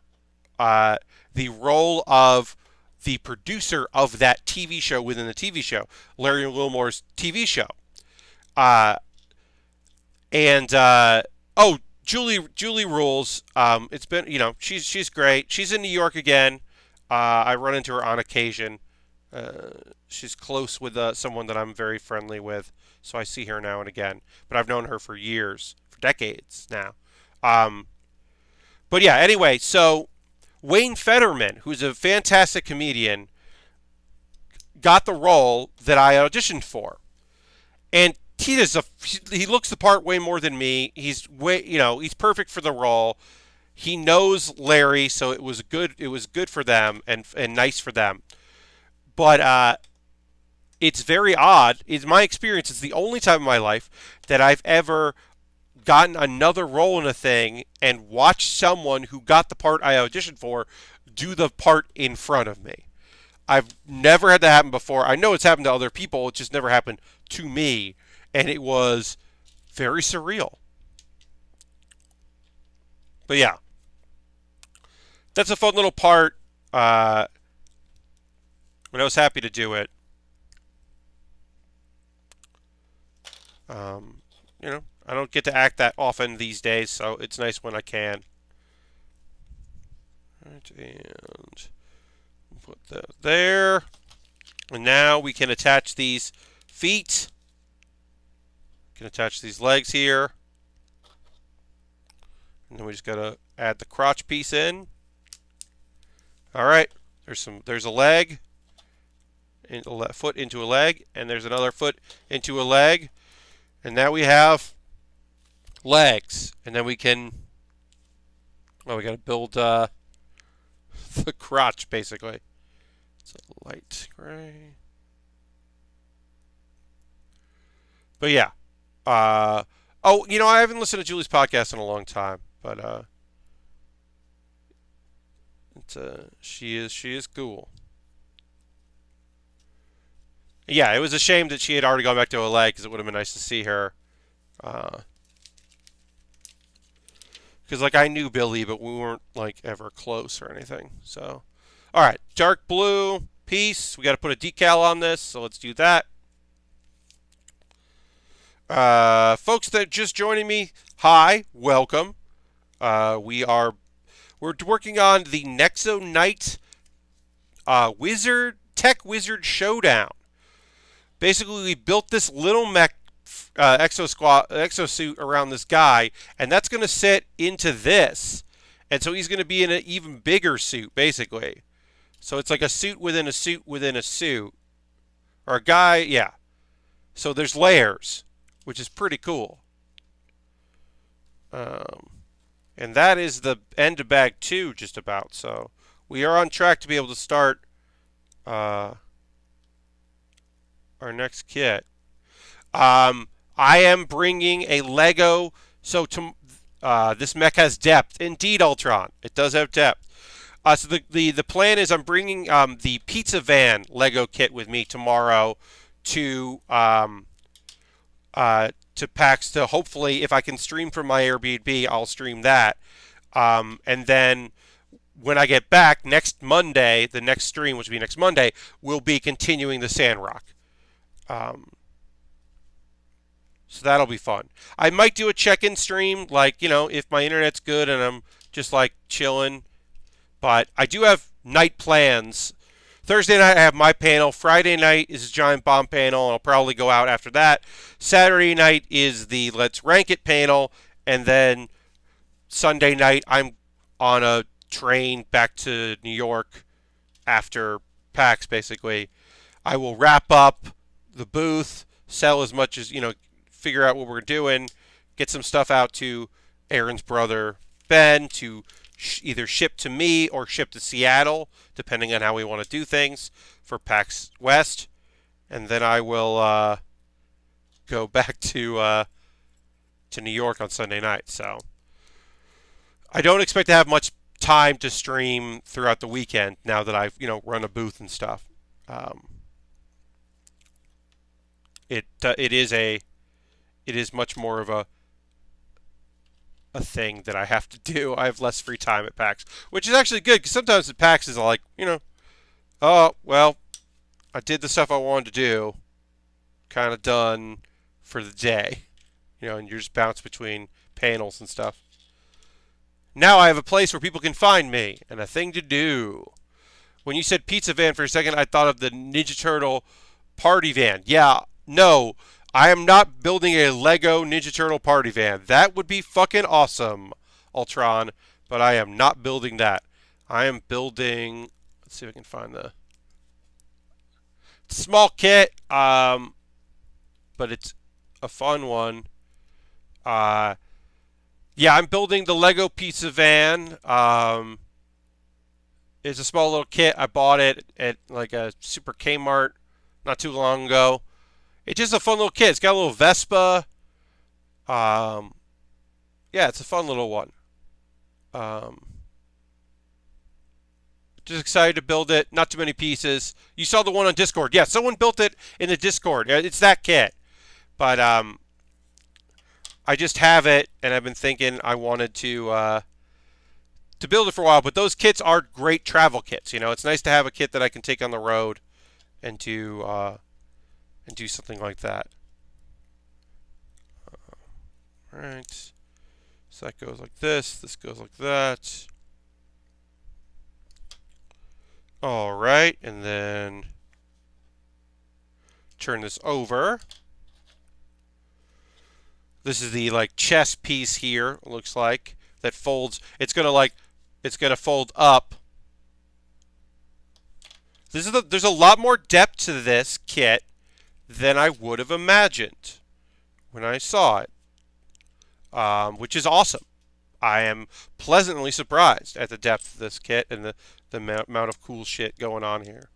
the role of the producer of that TV show within the TV show, Larry Wilmore's TV show. Julie rules. It's been, she's great. She's in New York again. I run into her on occasion. She's close with someone that I'm very friendly with, so I see her now and again. But I've known her for years, for decades now. But yeah, anyway, so Wayne Fetterman, who's a fantastic comedian, got the role that I auditioned for. And he looks the part way more than me. He's he's perfect for the role. He knows Larry, so it was good for them and nice for them. But it's very odd. In my experience, it's the only time in my life that I've ever gotten another role in a thing and watched someone who got the part I auditioned for do the part in front of me. I've never had that happen before. I know it's happened to other people. It just never happened to me. And it was very surreal. But yeah, that's a fun little part. When I was happy to do it. Um, I don't get to act that often these days, so it's nice when I can. Right, and put that there. And now we can attach these feet. We can attach these legs here. And then we just gotta add the crotch piece in. All right, there's a leg, and a foot into a leg, and there's another foot into a leg, and now we have legs. And then we can, well, we gotta build the crotch basically. It's a light gray. But yeah. Oh, I haven't listened to Julie's podcast in a long time, but she is cool. Yeah, it was a shame that she had already gone back to LA because it would have been nice to see her. Because I knew Billy, but we weren't ever close or anything. So, all right, dark blue piece. We got to put a decal on this, so let's do that. Folks that just joining me, hi, welcome. We're working on the Nexo Knight Tech Wizard Showdown. Basically, we built this little mech exosuit around this guy, and that's going to sit into this. And so he's going to be in an even bigger suit, basically. So it's like a suit within a suit within a suit. Or a guy, yeah. So there's layers, which is pretty cool. And that is the end of bag 2, just about. So we are on track to be able to start our next kit. I am bringing a Lego. So this mech has depth. Indeed, Ultron. It does have depth. So the plan is I'm bringing the Pizza Van Lego kit with me tomorrow to PAX to hopefully, if I can stream from my Airbnb, I'll stream that. And then when I get back next Monday, the next stream, which will be next Monday, we'll be continuing the Sandrock. So that'll be fun. I might do a check-in stream, if my internet's good and I'm just chilling. But I do have night plans. Thursday night I have my panel. Friday night is a giant bomb panel, and I'll probably go out after that. Saturday night is the Let's Rank It panel, and then Sunday night I'm on a train back to New York after PAX, basically. I will wrap up the booth, sell as much as, figure out what we're doing, get some stuff out to Aaron's brother, Ben, to either ship to me or ship to Seattle, depending on how we want to do things for PAX West. And then I will go back to New York on Sunday night. So I don't expect to have much time to stream throughout the weekend now that I've run a booth and stuff. It is much more of a thing that I have to do. I have less free time at PAX, which is actually good because sometimes at PAX is oh well, I did the stuff I wanted to do, kind of done for the day, and you just bounce between panels and stuff. Now I have a place where people can find me and a thing to do. When you said Pizza Van for a second, I thought of the Ninja Turtle party van. Yeah, no, I am not building a Lego Ninja Turtle party van. That would be fucking awesome, Ultron, but I am not building that. I am building, let's see if I can find the small kit, but it's a fun one. Yeah, I'm building the Lego Pizza Van. It's a small little kit. I bought it at a Super Kmart not too long ago. It's just a fun little kit. It's got a little Vespa. Um, yeah, it's a fun little one. Um, just excited to build it. Not too many pieces. You saw the one on Discord. Yeah, someone built it in the Discord. It's that kit. But I just have it, and I've been thinking I wanted to build it for a while. But those kits are great travel kits. You know, it's nice to have a kit that I can take on the road and do something like that. All right. So that goes like this. This goes like that. All right, and then turn this over. This is the like chest piece here. It looks like that folds. It's gonna fold up. There's a lot more depth to this kit than I would have imagined when I saw it, which is awesome. I am pleasantly surprised at the depth of this kit and the amount of cool shit going on here.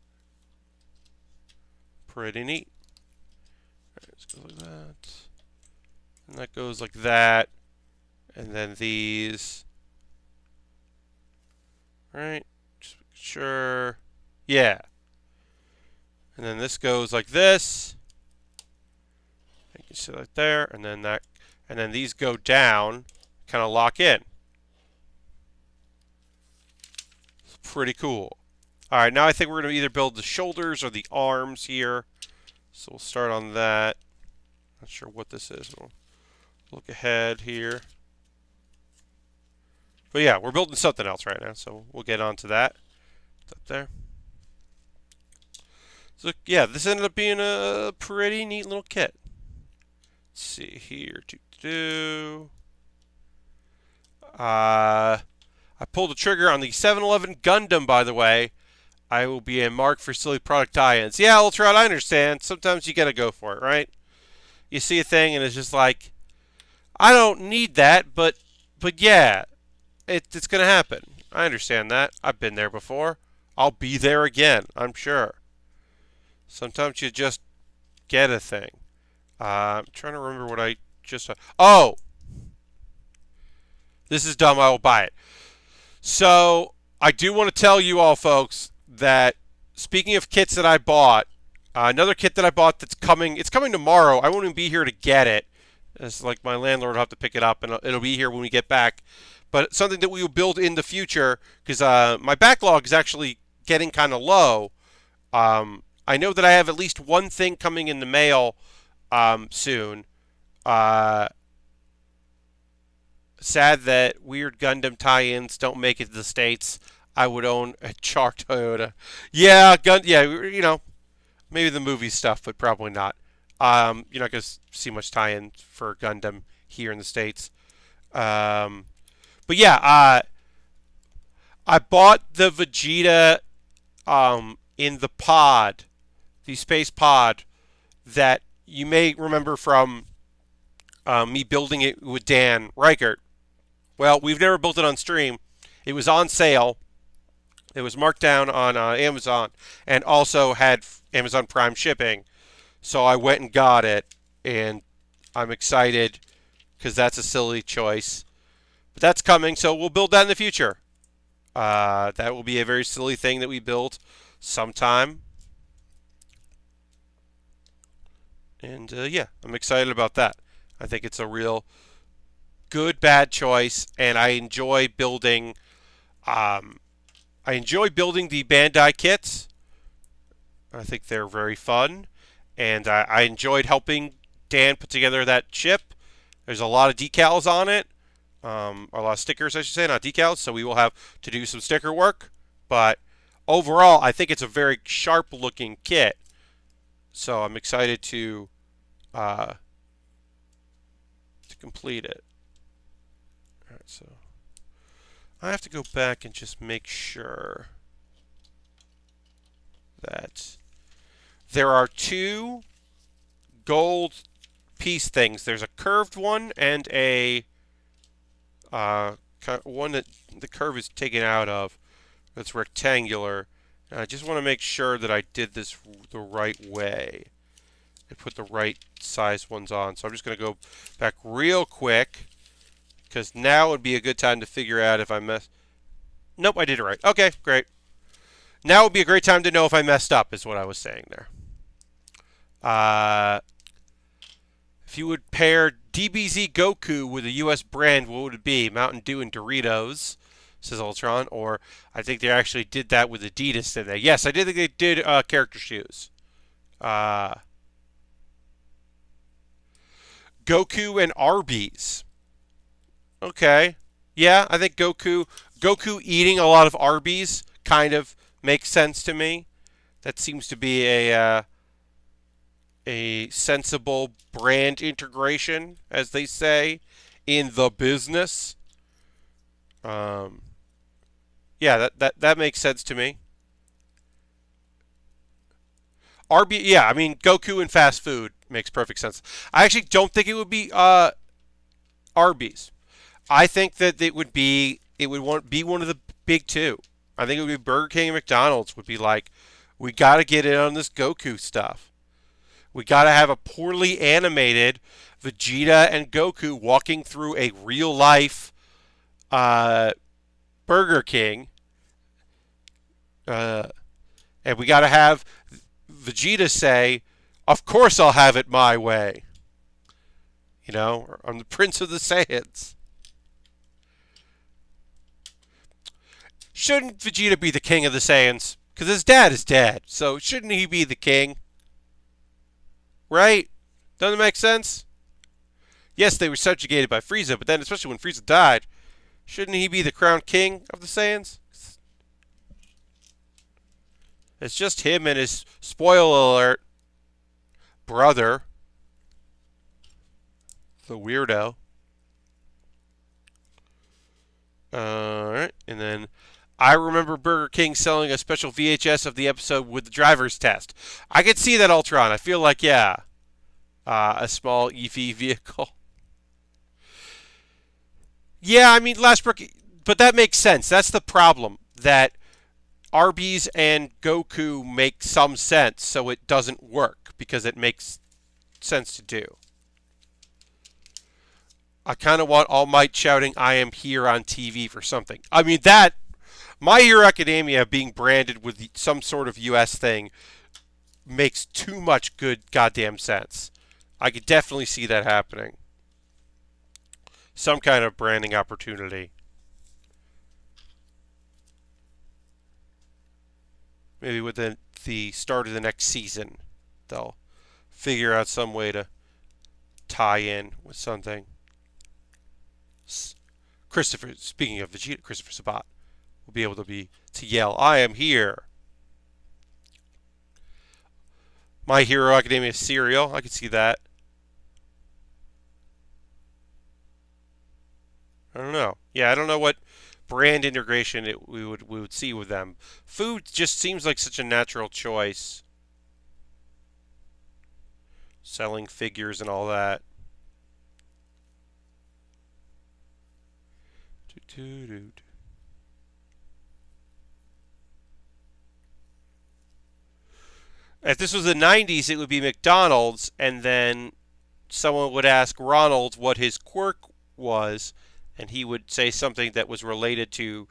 Pretty neat. Right, let's go like that. And that goes like that. And then these. Right. Just make sure. Yeah. And then this goes like this. You can see that there. And then that. And then these go down. Kind of lock in. It's pretty cool. All right, now I think we're going to either build the shoulders or the arms here. So we'll start on that. Not sure what this is. We'll look ahead here. But yeah, we're building something else right now, so we'll get on to that. It's up there. So yeah, this ended up being a pretty neat little kit. Let's see here. I pulled the trigger on the 7-Eleven Gundam, by the way. I will be a mark for silly product tie-ins. Yeah, Ultron, I understand. Sometimes you gotta go for it, right? You see a thing and it's just like, I don't need that, but yeah, it's gonna happen. I understand that. I've been there before. I'll be there again, I'm sure. Sometimes you just get a thing. I'm trying to remember what I just... Oh! This is dumb. I will buy it. So, I do want to tell you all, folks, that speaking of kits that I bought, another kit that I bought that's coming, it's coming tomorrow. I won't even be here to get it. It's like my landlord will have to pick it up, and it'll be here when we get back. But something that we will build in the future, because my backlog is actually getting kind of low. I know that I have at least one thing coming in the mail soon. Sad that weird Gundam tie-ins don't make it to the States. I would own a Char Toyota. Yeah, you know, maybe the movie stuff, but probably not. You're not going to see much tie-in for Gundam here in the States. But yeah, I bought the Vegeta in the pod, the space pod, that you may remember from me building it with Dan Reichert. Well, we've never built it on stream. It was on sale. It was marked down on Amazon and also had Amazon Prime shipping. So I went and got it, and I'm excited because that's a silly choice. But that's coming, so we'll build that in the future. That will be a very silly thing that we build sometime. And yeah, I'm excited about that. I think it's a real good, bad choice, and I enjoy building. I enjoy building the Bandai kits. I think they're very fun, and I enjoyed helping Dan put together that ship. There's a lot of decals on it, a lot of stickers, I should say, not decals. So we will have to do some sticker work, but overall, I think it's a very sharp-looking kit. So I'm excited to complete it. All right, so I have to go back and just make sure that there are two gold piece things. There's a curved one and a one that the curve is taken out of. That's rectangular, I just want to make sure that I did this the right way. I put the right size ones on. So I'm just going to go back real quick, because now would be a good time to figure out if I messed. Nope, I did it right. Okay, great. Now would be a great time to know if I messed up, is what I was saying there. If you would pair DBZ Goku with a U.S. brand, what would it be? Mountain Dew and Doritos, says Ultron. Or I think they actually did that with Adidas, did they? Yes, I did think they did character shoes. Goku and Arby's. Okay. Yeah, I think Goku eating a lot of Arby's kind of makes sense to me. That seems to be a sensible brand integration, as they say in the business. Yeah, that makes sense to me. Yeah, I mean Goku and fast food makes perfect sense. I actually don't think it would be Arby's. I think that it would be one of the big two. I think it would be Burger King and McDonald's would be like, we got to get in on this Goku stuff. We got to have a poorly animated Vegeta and Goku walking through a real life Burger King, and we got to have Vegeta say, "Of course I'll have it my way." You know, I'm the Prince of the Saiyans. Shouldn't Vegeta be the king of the Saiyans? Because his dad is dead, so shouldn't he be the king? Right? Doesn't it make sense? Yes, they were subjugated by Frieza, but then, especially when Frieza died, shouldn't he be the crowned king of the Saiyans? It's just him and his, spoiler alert, brother, the weirdo. Alright, and then I remember Burger King selling a special VHS of the episode with the driver's test. I could see that, Ultron. I feel like, yeah, a small EV vehicle. Yeah, I mean, but that makes sense. That's the problem. That Arby's and Goku make some sense, so it doesn't work because it makes sense to do. I kind of want All Might shouting, "I am here" on TV for something. I mean, that My Hero Academia being branded with some sort of US thing makes too much good goddamn sense. I could definitely see that happening. Some kind of branding opportunity. Maybe with the start of the next season, they'll figure out some way to tie in with something. Christopher, speaking of Vegeta, Christopher Sabat will be able to yell, "I am here." My Hero Academia cereal, I could see that. I don't know. Yeah, I don't know what brand integration we would see with them. Food just seems like such a natural choice. Selling figures and all that. If this was the 90s, it would be McDonald's, and then someone would ask Ronald what his quirk was, and he would say something that was related to,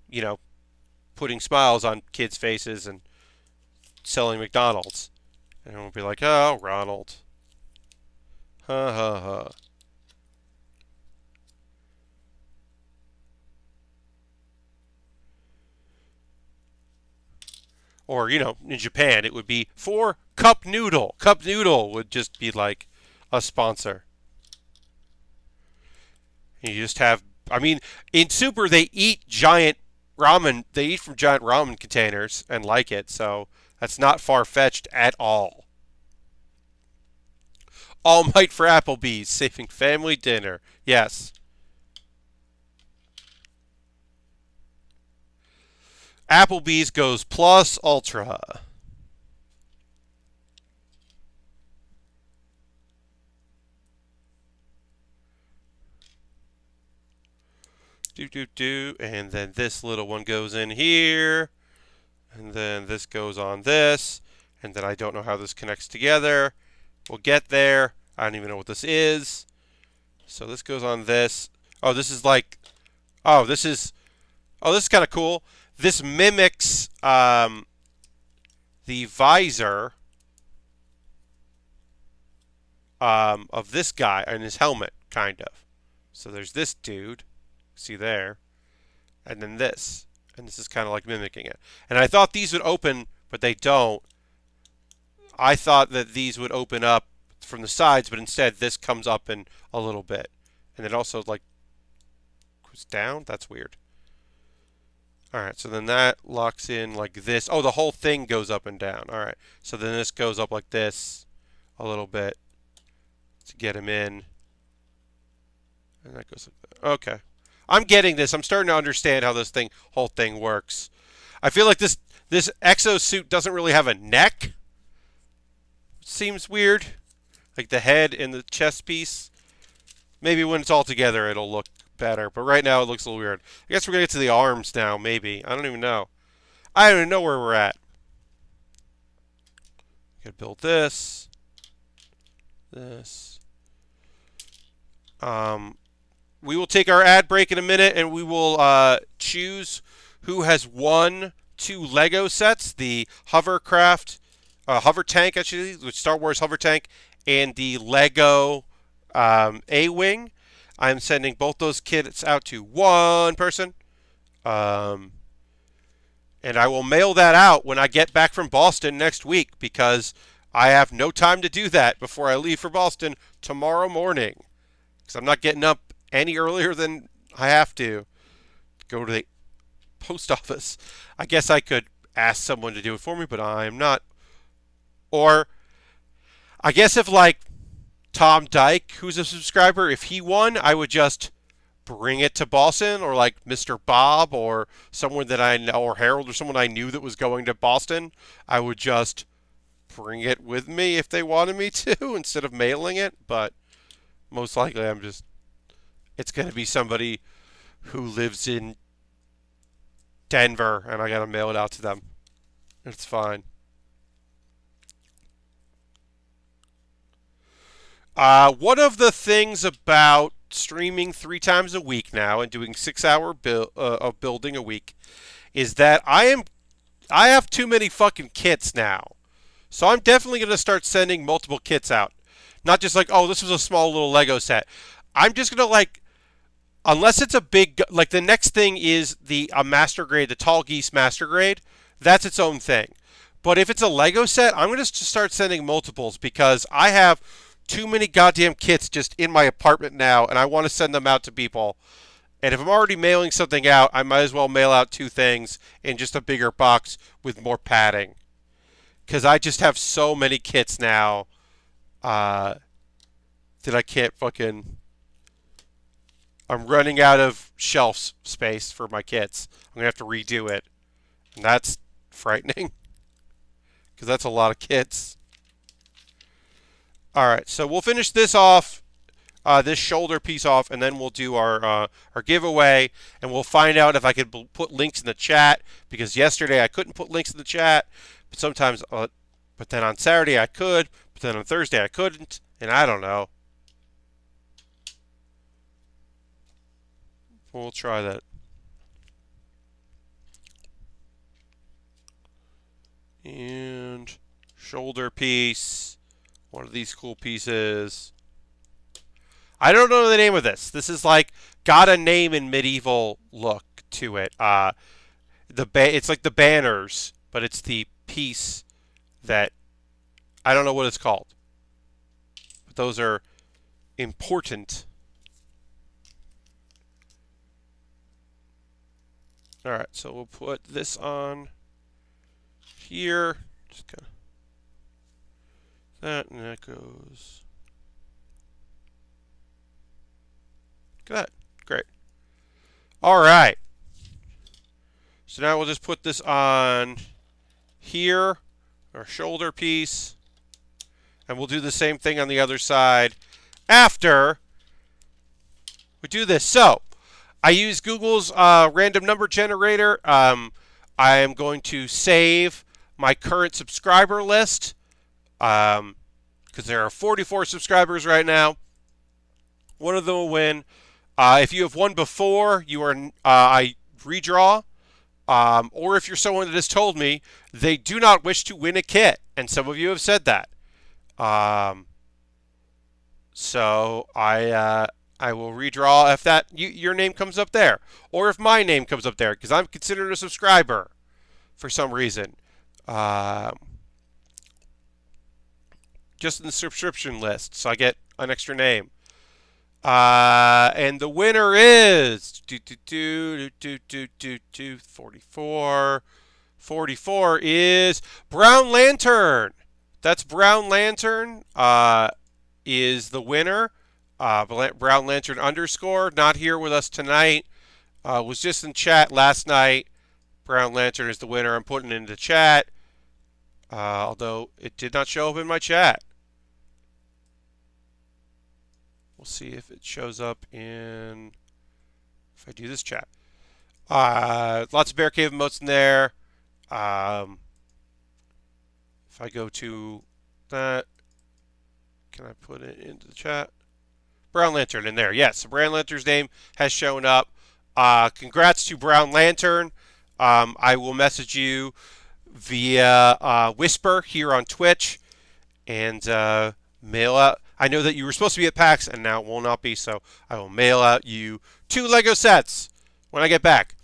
you know, putting smiles on kids' faces and selling McDonald's. And everyone would be like, "Oh, Ronald. Ha ha ha." Or, in Japan, it would be for Cup Noodle. Cup Noodle would just be like a sponsor. You just have, I mean, in Super, they eat giant ramen. They eat from giant ramen containers and like it, so that's not far-fetched at all. All Might for Applebee's, saving family dinner. Yes. Applebee's goes plus ultra. And then this little one goes in here. And then this goes on this. And then I don't know how this connects together. We'll get there. I don't even know what this is. So this goes on this. Oh, this is like... Oh, this is kind of cool. This mimics the visor of this guy and his helmet, kind of. So there's this dude. See there. And then this. And this is kind of like mimicking it. And I thought these would open, but they don't. I thought that these would open up from the sides, but instead this comes up in a little bit. And it also like goes down. That's weird. Alright, so then that locks in like this. Oh, the whole thing goes up and down. Alright, so then this goes up like this a little bit to get him in. And that goes like that. Okay. I'm getting this. I'm starting to understand how this whole thing works. I feel like this exosuit doesn't really have a neck. Seems weird. Like the head and the chest piece. Maybe when it's all together it'll look better. But right now it looks a little weird. I guess we're going to get to the arms now, maybe. I don't even know. I don't even know where we're at. Gotta build this. This. We will take our ad break in a minute, and we will choose who has won 2 Lego sets: the hovercraft, hover tank, actually, the Star Wars hover tank, and the Lego A-wing. I'm sending both those kits out to one person, and I will mail that out when I get back from Boston next week because I have no time to do that before I leave for Boston tomorrow morning. Because I'm not getting up any earlier than I have to go to the post office. I guess I could ask someone to do it for me, but I'm not. Or I guess if like Tom Dyke, who's a subscriber, if he won, I would just bring it to Boston, or like Mr. Bob or someone that I know, or Harold or someone I knew that was going to Boston. I would just bring it with me if they wanted me to instead of mailing it, but most likely it's going to be somebody who lives in Denver and I got to mail it out to them. It's fine. One of the things about streaming 3 times a week now and doing 6-hour of building a week is that I have too many fucking kits now. So I'm definitely going to start sending multiple kits out. Not just like, oh, this was a small little Lego set. I'm just going to like, unless it's a big, like the next thing is a master grade, the Tall Geese master grade. That's its own thing. But if it's a Lego set, I'm going to start sending multiples because I have too many goddamn kits just in my apartment now, and I want to send them out to people. And if I'm already mailing something out, I might as well mail out 2 things in just a bigger box with more padding. Because I just have so many kits now that I can't fucking... I'm running out of shelf space for my kits. I'm going to have to redo it. And that's frightening. Because that's a lot of kits. Alright, so we'll finish this off, this shoulder piece off, and then we'll do our giveaway, and we'll find out if I could put links in the chat, because yesterday I couldn't put links in the chat, but sometimes, but then on Saturday I could, but then on Thursday I couldn't, and I don't know. We'll try that. And shoulder piece. One of these cool pieces. I don't know the name of this. This is like got a name in medieval look to it. It's like the banners, but it's the piece that I don't know what it's called. But those are important. All right, so we'll put this on here. Just kind of that, and that goes. Look at that. Great. All right. So now we'll just put this on here, our shoulder piece, and we'll do the same thing on the other side after we do this. So I use Google's random number generator. I am going to save my current subscriber list because there are 44 subscribers right now. One of them will win. If you have won before, you are I redraw. Or if you're someone that has told me they do not wish to win a kit, and some of you have said that. So I will redraw if your name comes up there, or if my name comes up there, because I'm considered a subscriber for some reason. Just in the subscription list, so I get an extra name. And the winner is 44. 44 is Brown Lantern. That's Brown Lantern. Is the winner. Brown Lantern _ not here with us tonight. Was just in chat last night. Brown Lantern is the winner. I'm putting it into chat. Although it did not show up in my chat. We'll see if it shows up in, if I do this chat. Lots of Bear Cave emotes in there. If I go to that, can I put it into the chat? Brown Lantern in there. Yes, so Brown Lantern's name has shown up. Congrats to Brown Lantern. I will message you via Whisper here on Twitch and mail out. I know that you were supposed to be at PAX, and now it will not be, so I will mail out you 2 Lego sets when I get back.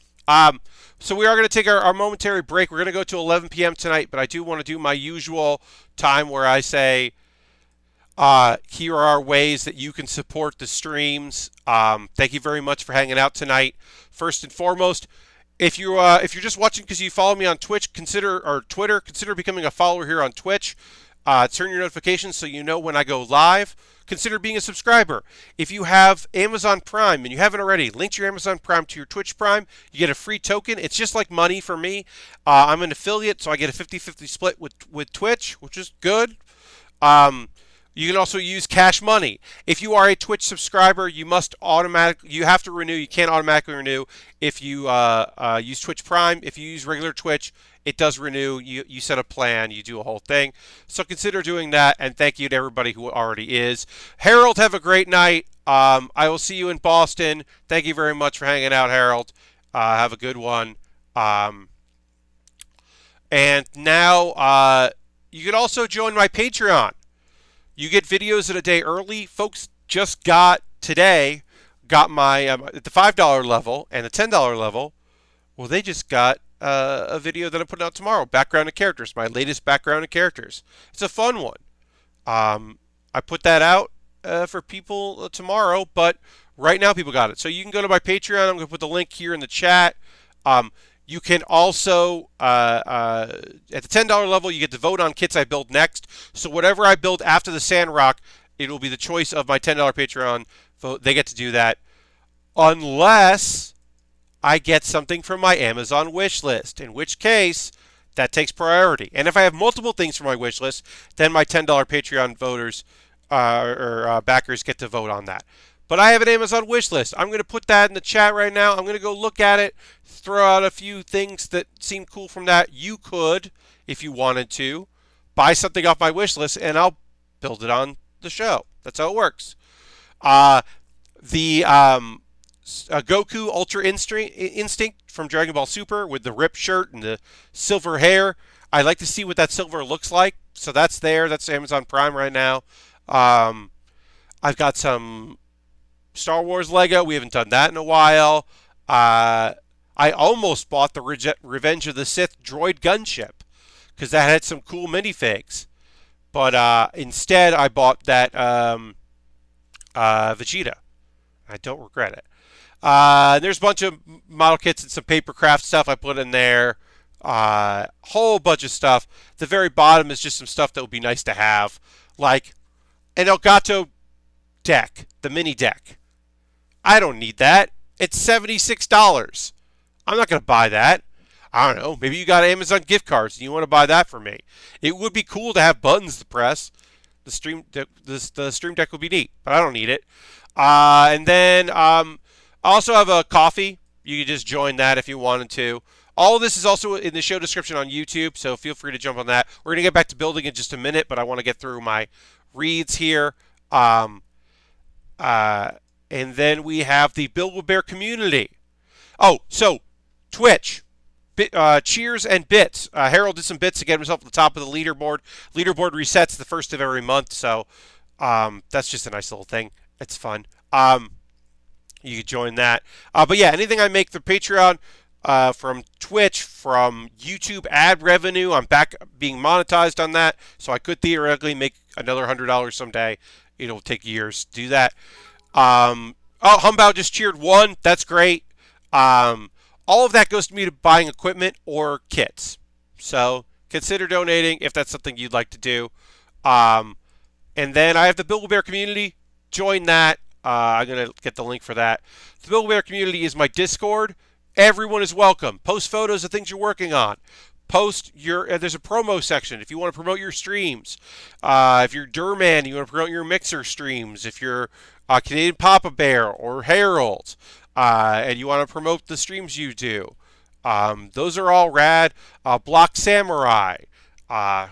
So we are going to take our momentary break. We're going to go to 11 p.m. tonight, but I do want to do my usual time where I say, here are ways that you can support the streams. Thank you very much for hanging out tonight. First and foremost, if you're just watching because you follow me on Twitch, or Twitter, consider becoming a follower here on Twitch. Turn your notifications so you know when I go live. Consider being a subscriber. If you have Amazon Prime and you haven't already, link your Amazon Prime to your Twitch Prime. You get a free token. It's just like money for me. I'm an affiliate, so I get a 50-50 split with Twitch, which is good. You can also use Cash Money. If you are a Twitch subscriber, you have to renew. You can't automatically renew if you use Twitch Prime. If you use regular Twitch, it does renew. You set a plan. You do a whole thing. So consider doing that, and thank you to everybody who already is. Harold, have a great night. I will see you in Boston. Thank you very much for hanging out, Harold. Have a good one. And now you can also join my Patreon. You get videos at a day early. Folks just got my at the $5 level and the $10 level. Well, they just got a video that I'm putting out tomorrow. Background and characters, my latest background and characters. It's a fun one. I put that out for people tomorrow, but right now people got it. So you can go to my Patreon. I'm going to put the link here in the chat. You can also, at the $10 level, you get to vote on kits I build next. So whatever I build after the Sandrock, it will be the choice of my $10 Patreon vote. They get to do that. Unless I get something from my Amazon wish list, in which case that takes priority. And if I have multiple things from my wish list, then my $10 Patreon voters or backers get to vote on that. But I have an Amazon wish list. I'm going to put that in the chat right now. I'm going to go look at it, throw out a few things that seem cool from that. You could, if you wanted to, buy something off my wish list, and I'll build it on the show. That's how it works. The Goku Ultra Instinct from Dragon Ball Super with the ripped shirt and the silver hair. I like to see what that silver looks like. So that's there. That's Amazon Prime right now. I've got some Star Wars Lego. We haven't done that in a while. I almost bought the Revenge of the Sith droid gunship because that had some cool minifigs. But instead, I bought that Vegeta. I don't regret it. There's a bunch of model kits and some paper craft stuff I put in there. Whole bunch of stuff. The very bottom is just some stuff that would be nice to have, like an Elgato deck, the mini deck. I don't need that. It's $76. I'm not going to buy that. I don't know. Maybe you got Amazon gift cards and you want to buy that for me. It would be cool to have buttons to press. The stream deck would be neat, but I don't need it. And then I also have a coffee. You could just join that if you wanted to. All of this is also in the show description on YouTube, so feel free to jump on that. We're going to get back to building in just a minute, but I want to get through my reads here. Um, and then we have the Build with Bear community. Oh, so Twitch. Cheers and bits. Harold did some bits to get himself at the top of the leaderboard. Leaderboard resets the first of every month, so that's just a nice little thing. It's fun. You can join that. But yeah, anything I make through Patreon, from Twitch, from YouTube ad revenue, I'm back being monetized on that, so I could theoretically make another $100 someday. It'll take years to do that. Oh, Humbao just cheered 1. That's great. All of that goes to me to buying equipment or kits. So consider donating if that's something you'd like to do. And then I have the Build with Bear community. Join that. I'm going to get the link for that. The Build with Bear community is my Discord. Everyone is welcome. Post photos of things you're working on. Post your there's a promo section if you want to promote your streams. If you're Durman, you want to promote your Mixer streams. If you're Canadian Papa Bear or Harold, and you want to promote the streams you do, those are all rad. Block Samurai,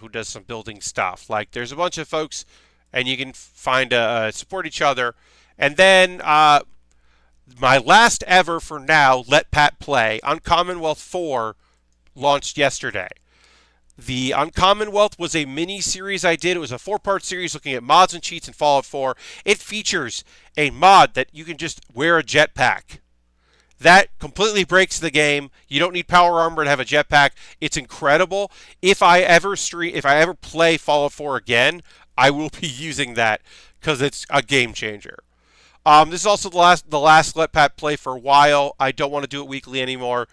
who does some building stuff. Like, there's a bunch of folks, and you can find support each other. And then my last ever for now, Let Pat Play, Uncommonwealth 4 launched yesterday. The Uncommonwealth was a mini-series I did. It was a 4-part series looking at mods and cheats in Fallout 4. It features a mod that you can just wear a jetpack. That completely breaks the game. You don't need power armor to have a jetpack. It's incredible. If I ever play Fallout 4 again, I will be using that because it's a game changer. This is also the last Let Pat Play for a while. I don't want to do it weekly anymore.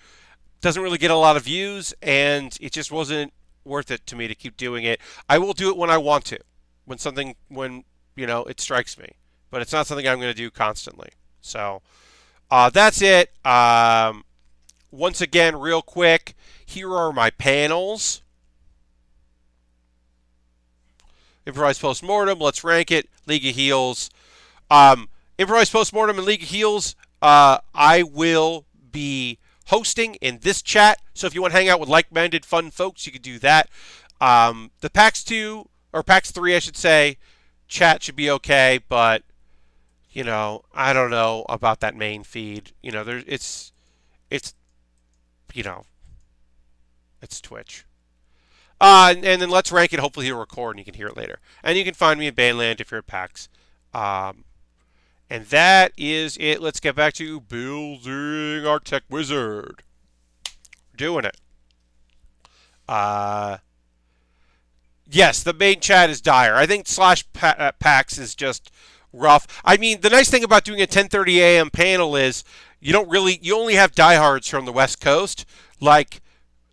Doesn't really get a lot of views, and it just wasn't worth it to me to keep doing it. I will do it when I want to, when it strikes me, but it's not something I'm going to do constantly. So that's it. Once again, real quick, here are my panels. Improvised Postmortem, Let's Rank It, League of Heels. Improvised Postmortem and League of Heels, I will be hosting in this chat, so if you want to hang out with like-minded fun folks, you can do that. The PAX 2, or PAX 3, I should say, chat should be okay, but, I don't know about that main feed. It's Twitch. And then Let's Rank It, hopefully he'll record and you can hear it later. And you can find me in Bandland if you're at PAX. And that is it. Let's get back to building our tech wizard. We're doing it. Yes, the main chat is dire. I think /PAX is just rough. I mean, the nice thing about doing a 10:30 a.m. panel is you only have diehards from the West Coast. Like,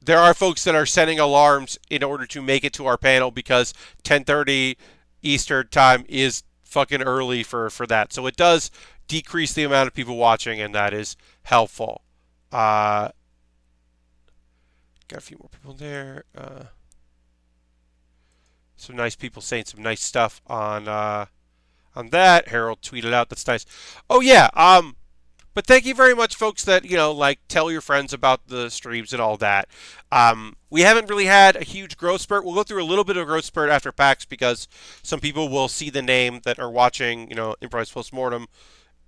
there are folks that are setting alarms in order to make it to our panel because 10:30 Eastern time is fucking early for that. So it does decrease the amount of people watching, and that is helpful. Got a few more people there. Some nice people saying some nice stuff on that. Harold tweeted out. That's nice. Oh yeah. But thank you very much, folks, that tell your friends about the streams and all that. We haven't really had a huge growth spurt. We'll go through a little bit of a growth spurt after PAX because some people will see the name that are watching, Improvised Postmortem,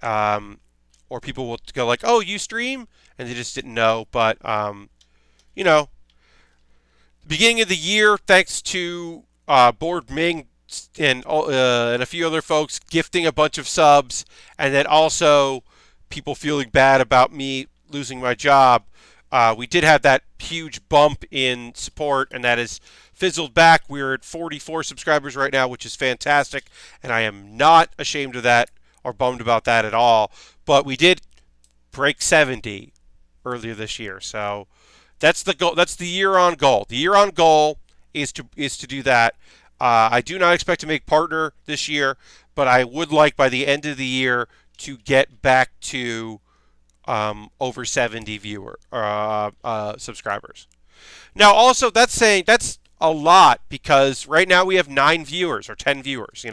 or people will go like, "Oh, you stream," and they just didn't know. But the beginning of the year, thanks to Board Ming and a few other folks gifting a bunch of subs, and then also people feeling bad about me losing my job, we did have that huge bump in support, and that has fizzled back. We're at 44 subscribers right now, which is fantastic, and I am not ashamed of that or bummed about that at all. But we did break 70 earlier this year, so that's the goal. That's the year-on goal. The year-on goal is to do that. I do not expect to make partner this year, but I would like by the end of the year to get back to over 70 subscribers. Now, also, that's a lot because right now we have 9 viewers or 10 viewers.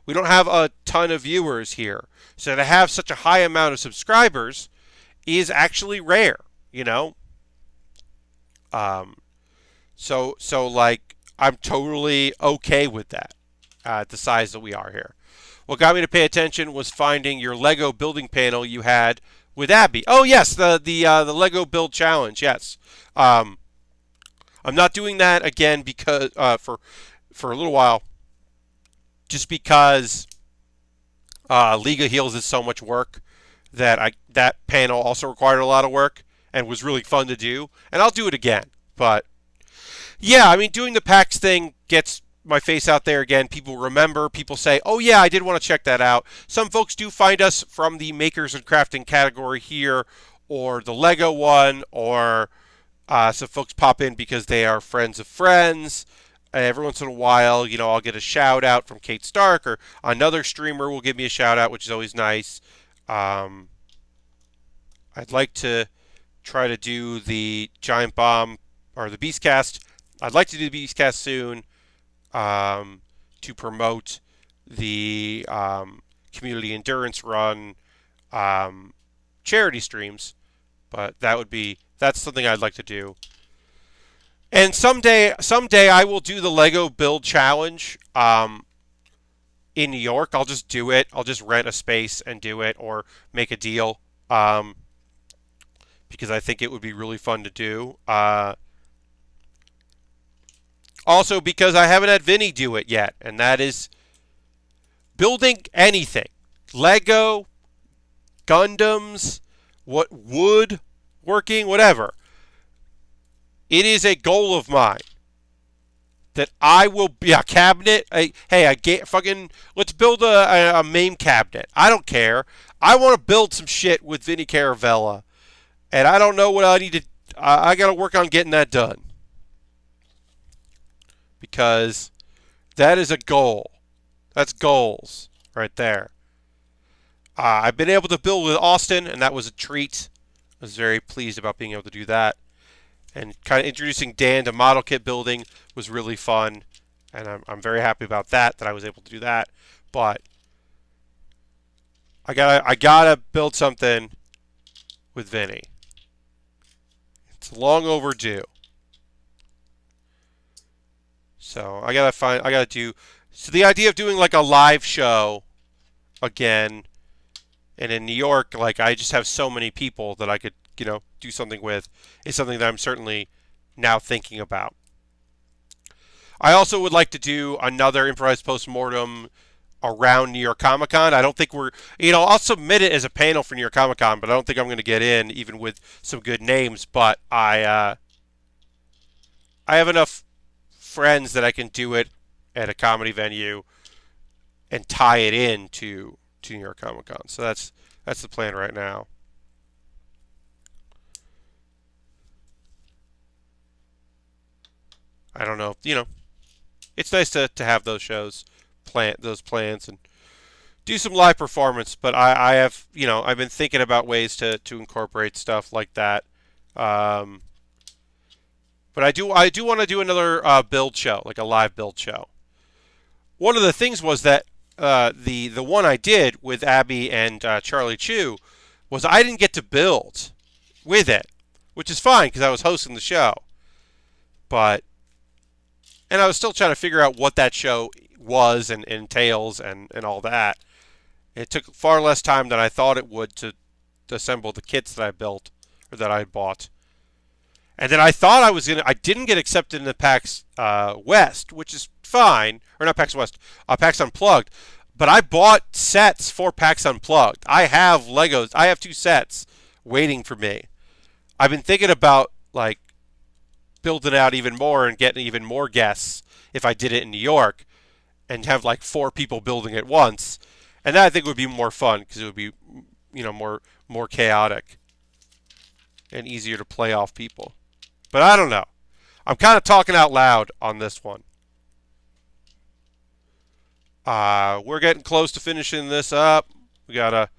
We don't have a ton of viewers here, so to have such a high amount of subscribers is actually rare. Um, so like I'm totally okay with that at the size that we are here. What got me to pay attention was finding your Lego building panel you had with Abby. Oh yes, the Lego build challenge. Yes, um, I'm not doing that again because for a little while, just because League of Heels is so much work that panel also required a lot of work and was really fun to do, and I'll do it again. But yeah, I mean, doing the PAX thing gets my face out there again. People remember. People say, "Oh yeah, I did want to check that out." Some folks do find us from the makers and crafting category here, or the Lego one, or some folks pop in because they are friends of friends. Every once in a while, I'll get a shout out from Kate Stark, or another streamer will give me a shout out, which is always nice. Um, I'd like to try to do the Giant Bomb or the Beastcast. I'd like to do the Beastcast soon to promote the community endurance run charity streams, but that's something I'd like to do. And someday I will do the Lego Build Challenge in New York. I'll just do it. I'll just rent a space and do it, or make a deal, because I think it would be really fun to do. Also, because I haven't had Vinny do it yet, and that is building anything. Lego, Gundams, wood working, whatever. It is a goal of mine that I will be a cabinet. Let's build a main cabinet. I don't care. I want to build some shit with Vinny Caravella, and I don't know what I need to. I got to work on getting that done, because that is a goal. That's goals right there. I've been able to build with Austin, and that was a treat. I was very pleased about being able to do that. And kind of introducing Dan to model kit building was really fun, and I'm very happy about that I was able to do that. But I gotta build something with Vinny. It's long overdue. So I gotta do. So the idea of doing like a live show again, and in New York, like I just have so many people that I could do something with, is something that I'm certainly now thinking about. I also would like to do another improvised postmortem around New York Comic Con. I don't think I'll submit it as a panel for New York Comic Con, but I don't think I'm going to get in, even with some good names. But I have enough friends that I can do it at a comedy venue and tie it in to New York Comic Con. So that's the plan right now. I don't know. It's nice to have those shows, those plans, and do some live performance. But I have, I've been thinking about ways to incorporate stuff like that. But I do want to do another build show, like a live build show. One of the things was that the one I did with Abby and Charlie Chu was I didn't get to build with it, which is fine because I was hosting the show. And I was still trying to figure out what that show was and entails and all that. It took far less time than I thought it would to assemble the kits that I built or that I bought. And then I thought I didn't get accepted in the PAX West, which is fine. Or not PAX West, PAX Unplugged. But I bought sets for PAX Unplugged. I have Legos. I have 2 sets waiting for me. I've been thinking about, like, building out even more and getting even more guests if I did it in New York and have like 4 people building at once, and that I think would be more fun because it would be more chaotic and easier to play off people. But I don't know. I'm kind of talking out loud on this one. We're getting close to finishing this up. We gotta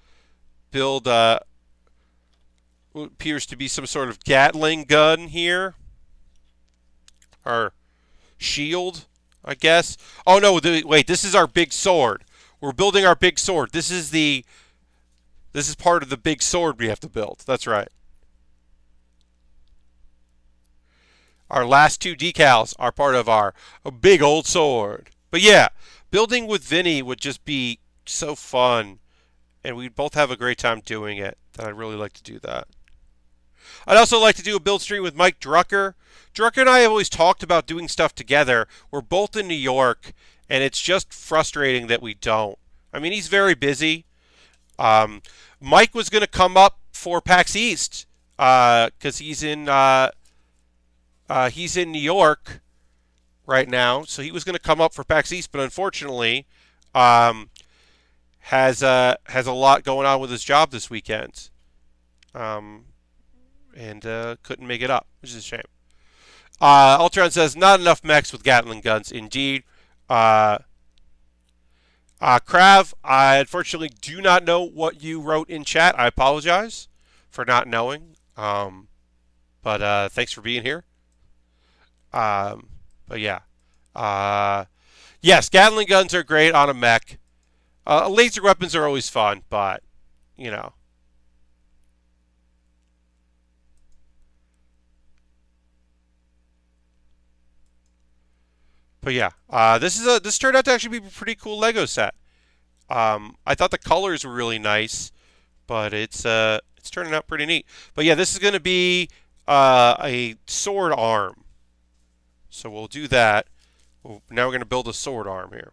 build what appears to be some sort of Gatling gun here. Our shield, I guess. Oh no! Wait, this is our big sword. We're building our big sword. This is part of the big sword we have to build. That's right. Our last two decals are part of our big old sword. But yeah, building with Vinny would just be so fun, and we'd both have a great time doing it. That I'd really like to do that. I'd also like to do a build stream with Mike Drucker. Drucker and I have always talked about doing stuff together. We're both in New York, and it's just frustrating that we don't. I mean, he's very busy. Mike was going to come up for PAX East because he's in New York right now, so he was going to come up for PAX East, but unfortunately, has a lot going on with his job this weekend, and couldn't make it up, which is a shame. Ultron says not enough mechs with Gatling guns, indeed. Krav, I unfortunately do not know what you wrote in chat. I apologize for not knowing, but thanks for being here. But yeah. Yes, Gatling guns are great on a mech. Laser weapons are always fun, but, you know. But yeah, this turned out to actually be a pretty cool Lego set. I thought the colors were really nice, but it's turning out pretty neat. But yeah, this is going to be a sword arm. So we'll do that. Now we're going to build a sword arm here.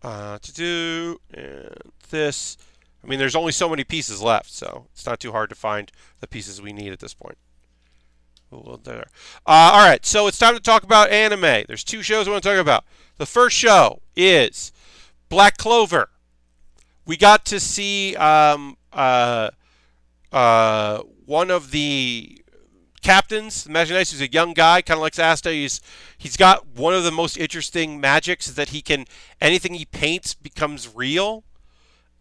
To do and this. I mean, there's only so many pieces left, so it's not too hard to find the pieces we need at this point. All right, so it's time to talk about anime. There's two shows I want to talk about. The first show is Black Clover. We got to see one of the captains. Imagine Nice, who's a young guy, kind of like Asta. He's got one of the most interesting magics is that he can anything he paints becomes real.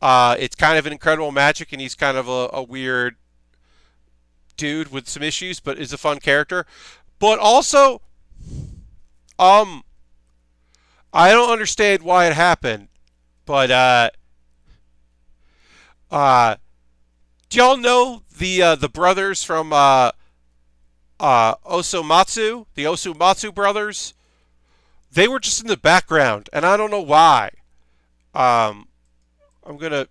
It's kind of an incredible magic, and he's kind of a weird dude with some issues, but is a fun character. But also, I don't understand why it happened, but do y'all know the brothers from Osomatsu, the Osomatsu brothers? They were just in the background, and I don't know why. I'm gonna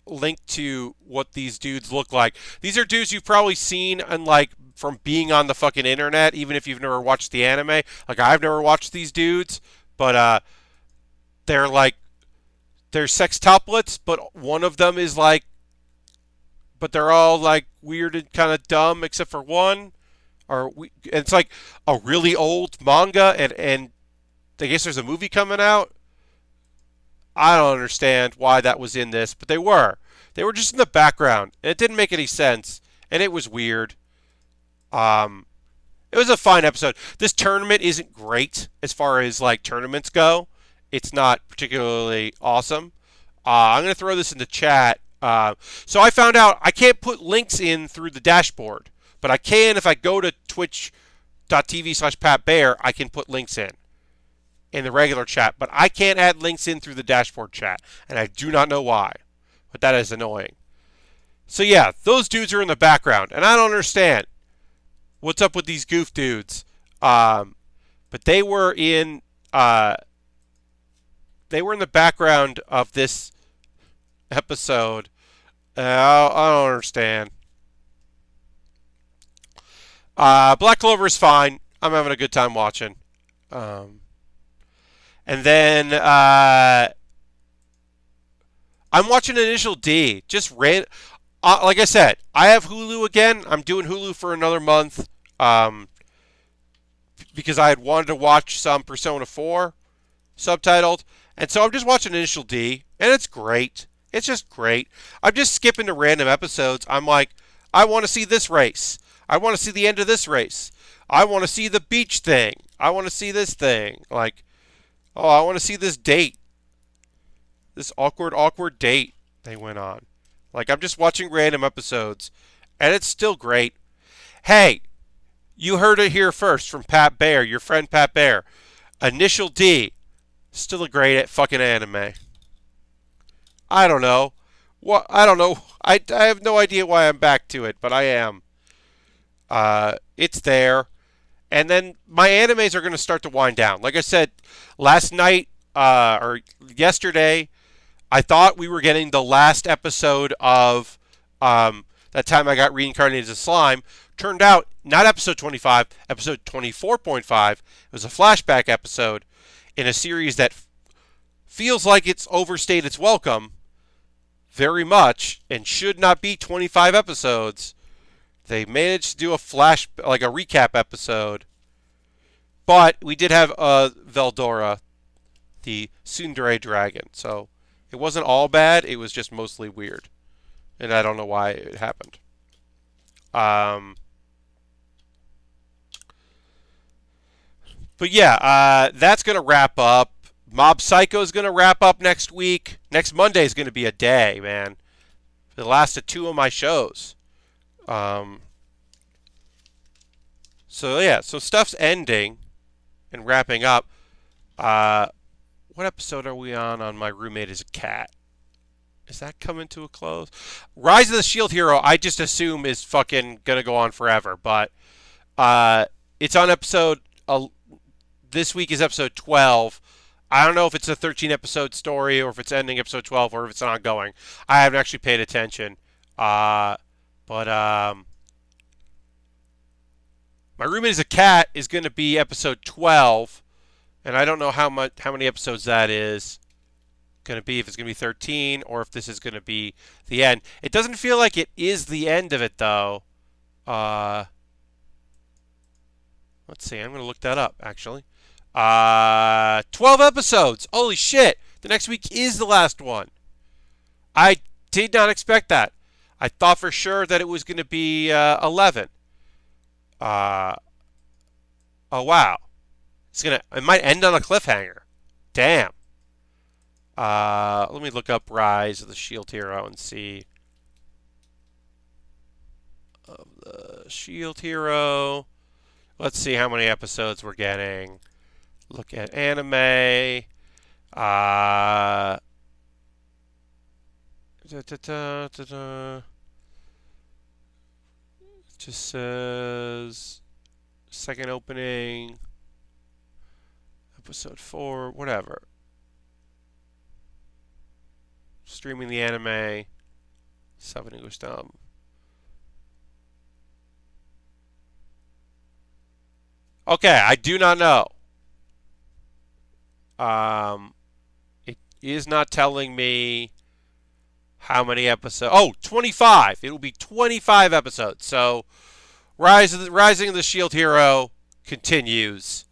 link to what these dudes look like. These are dudes you've probably seen and like from being on the fucking internet, even if you've never watched the anime. Like I've never watched these dudes, but they're sextuplets, but one of them is like, but they're all like weird and kind of dumb except for one. It's like a really old manga, and I guess there's a movie coming out. I don't understand why that was in this, but they were. They were just in the background, and it didn't make any sense, and it was weird. It was a fine episode. This tournament isn't great as far as like tournaments go. It's not particularly awesome. I'm going to throw this in the chat. So I found out I can't put links in through the dashboard, but I can if I go to twitch.tv/PatBaer, I can put links in the regular chat, but I can't add links in through the dashboard chat, and I do not know why, but that is annoying. So yeah, those dudes are in the background, and I don't understand what's up with these goof dudes. But they were in the background of this episode. I don't understand. Black Clover is fine. I'm having a good time watching. And then I'm watching Initial D. Just ran. Like I said, I have Hulu again. I'm doing Hulu for another month because I had wanted to watch some Persona 4 subtitled. And so I'm just watching Initial D, and it's great. It's just great. I'm just skipping to random episodes. I'm like, I want to see this race. I want to see the end of this race. I want to see the beach thing. I want to see this thing. Like, oh, I want to see this date. This awkward date they went on. Like, I'm just watching random episodes, and it's still great. Hey, you heard it here first from Pat Baer, your friend Pat Baer. Initial D, still a great fucking anime. I don't know. What? I don't know. I have no idea why I'm back to it, but I am. It's there. And then my animes are going to start to wind down. Like I said, last night or yesterday, I thought we were getting the last episode of that time I got reincarnated as a slime. Turned out, not episode 25, episode 24.5. It was a flashback episode in a series that feels like it's overstayed its welcome very much and should not be 25 episodes. They managed to do a recap episode. But we did have Veldora, the tsundere dragon. So it wasn't all bad. It was just mostly weird. And I don't know why it happened. But yeah, that's going to wrap up. Mob Psycho is going to wrap up next week. Next Monday is going to be a day, man. The last of 2 of my shows. So yeah, so stuff's ending and wrapping up. What episode are we on My Roommate is a Cat? Is that coming to a close? Rise of the Shield Hero, I just assume is fucking gonna go on forever, but it's on episode. This week is episode 12. I don't know if it's a 13 episode story or if it's ending episode 12 or if it's ongoing. I haven't actually paid attention. But My Roommate is a Cat is going to be episode 12, and I don't know how many episodes that is going to be, if it's going to be 13 or if this is going to be the end. It doesn't feel like it is the end of it, though. Let's see. I'm going to look that up, actually. 12 episodes. Holy shit. The next week is the last one. I did not expect that. I thought for sure that it was going to be 11. Oh wow. It might end on a cliffhanger. Damn. Let me look up Rise of the Shield Hero and see. Of the Shield Hero. Let's see how many episodes we're getting. Look at anime. It just says second opening, episode 4, whatever. Streaming the anime, 7 English dub. Okay, I do not know. It is not telling me how many episodes. Oh, 25. It will be 25 episodes. So, Rising of the Shield Hero continues.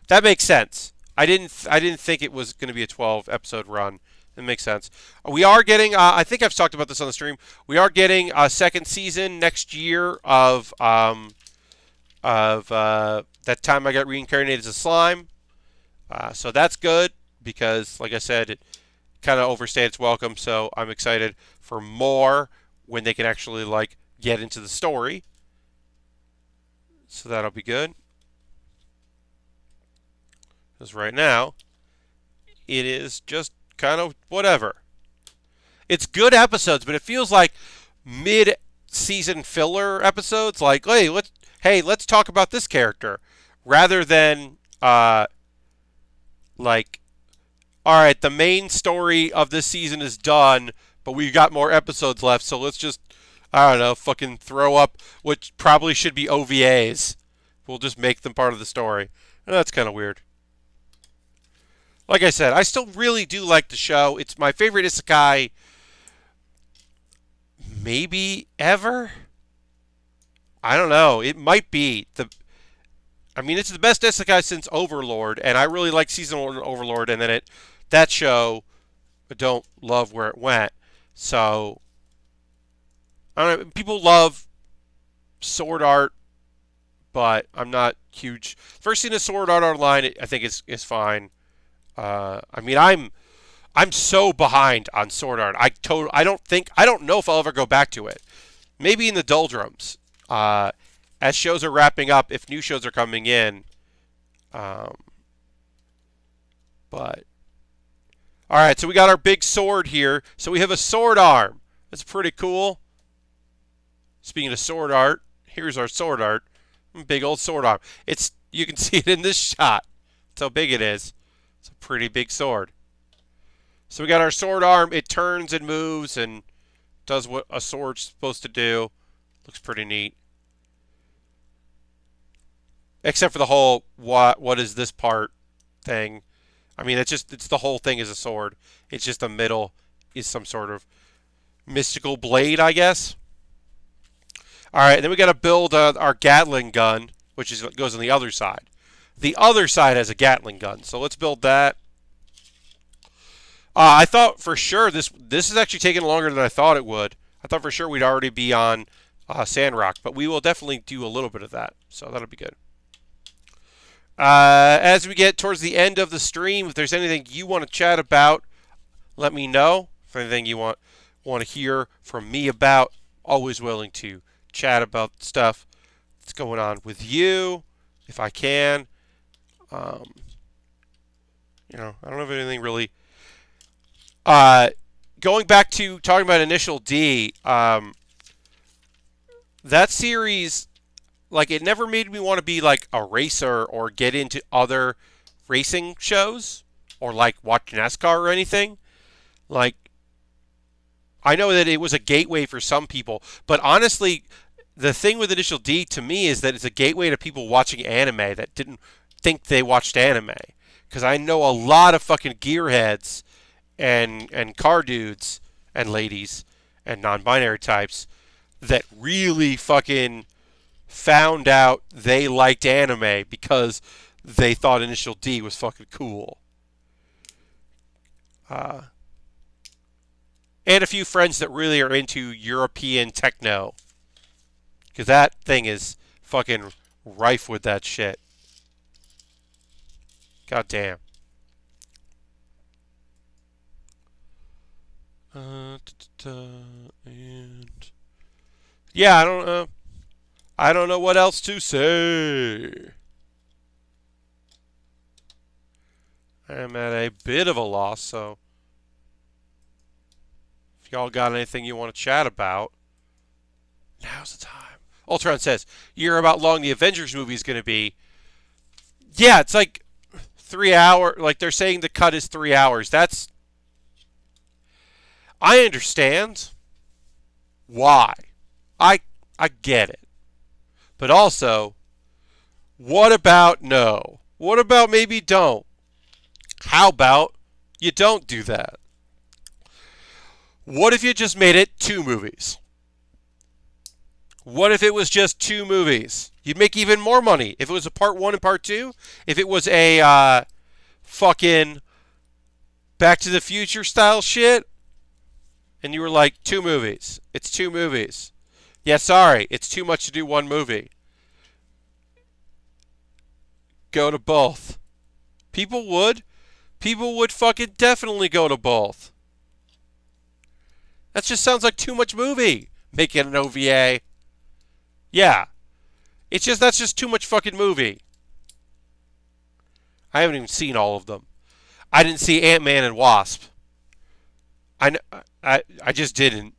That makes sense. I didn't think it was going to be a 12 episode run. That makes sense. We are getting. I think I've talked about this on the stream. We are getting a second season next year of That Time I Got Reincarnated as a Slime. So that's good because, like I said, it kind of overstayed its welcome. So I'm excited for more when they can actually get into the story. So that'll be good. Because right now, it is just kind of whatever. It's good episodes, but it feels like mid-season filler episodes. Like, let's talk about this character, rather than all right, the main story of this season is done, but we've got more episodes left, so let's just, I don't know, fucking throw up what probably should be OVAs. We'll just make them part of the story. And that's kind of weird. Like I said, I still really do like the show. It's my favorite isekai maybe ever. I don't know. It might be it's the best isekai since Overlord, and I really like season 1 Overlord, and then that show, I don't love where it went. So, I don't know. People love Sword Art, but I'm not huge. First season of Sword Art Online, I think is fine. I'm so behind on Sword Art. I don't know if I'll ever go back to it. Maybe in the doldrums. As shows are wrapping up, if new shows are coming in. But all right, so we got our big sword here. So we have a sword arm. That's pretty cool. Speaking of sword art, here's our sword art. Big old sword arm. You can see it in this shot. That's how big it is. It's a pretty big sword. So we got our sword arm. It turns and moves and does what a sword's supposed to do. Looks pretty neat. Except for the whole what is this part thing. I mean, it's the whole thing is a sword. It's just the middle is some sort of mystical blade, I guess. All right, then we got to build our Gatling gun, which goes on the other side. The other side has a Gatling gun, so let's build that. I thought for sure this is actually taking longer than I thought it would. I thought for sure we'd already be on Sandrock, but we will definitely do a little bit of that, so that'll be good. As we get towards the end of the stream, if there's anything you want to chat about, let me know. If anything you want to hear from me about, always willing to chat about stuff that's going on with you, if I can. I don't have anything really. Going back to talking about Initial D, that series, like, it never made me want to be like a racer or get into other racing shows or like watch NASCAR or anything. Like, I know that it was a gateway for some people, but honestly, the thing with Initial D to me is that it's a gateway to people watching anime that didn't think they watched anime. Because I know a lot of fucking gearheads and car dudes and ladies and non-binary types that really fucking found out they liked anime because they thought Initial D was fucking cool. And a few friends that really are into European techno. Because that thing is fucking rife with that shit. God damn. And yeah, I don't know what else to say. I'm at a bit of a loss, so if y'all got anything you want to chat about, now's the time. Ultron says, you hear about how long the Avengers movie is going to be. Yeah, it's like 3 hours. Like, they're saying the cut is 3 hours. I understand why. I get it. But also, what about no? What about maybe don't? How about you don't do that? What if you just made it 2 movies? What if it was just 2 movies? You'd make even more money. If it was a part 1 and part 2, if it was a fucking Back to the Future style shit, and you were like, 2 movies. It's 2 movies. Yeah, sorry, it's too much to do 1 movie. Go to both. People would fucking definitely go to both. That just sounds like too much movie. Making an OVA. Yeah. That's just too much fucking movie. I haven't even seen all of them. I didn't see Ant-Man and Wasp. I just didn't.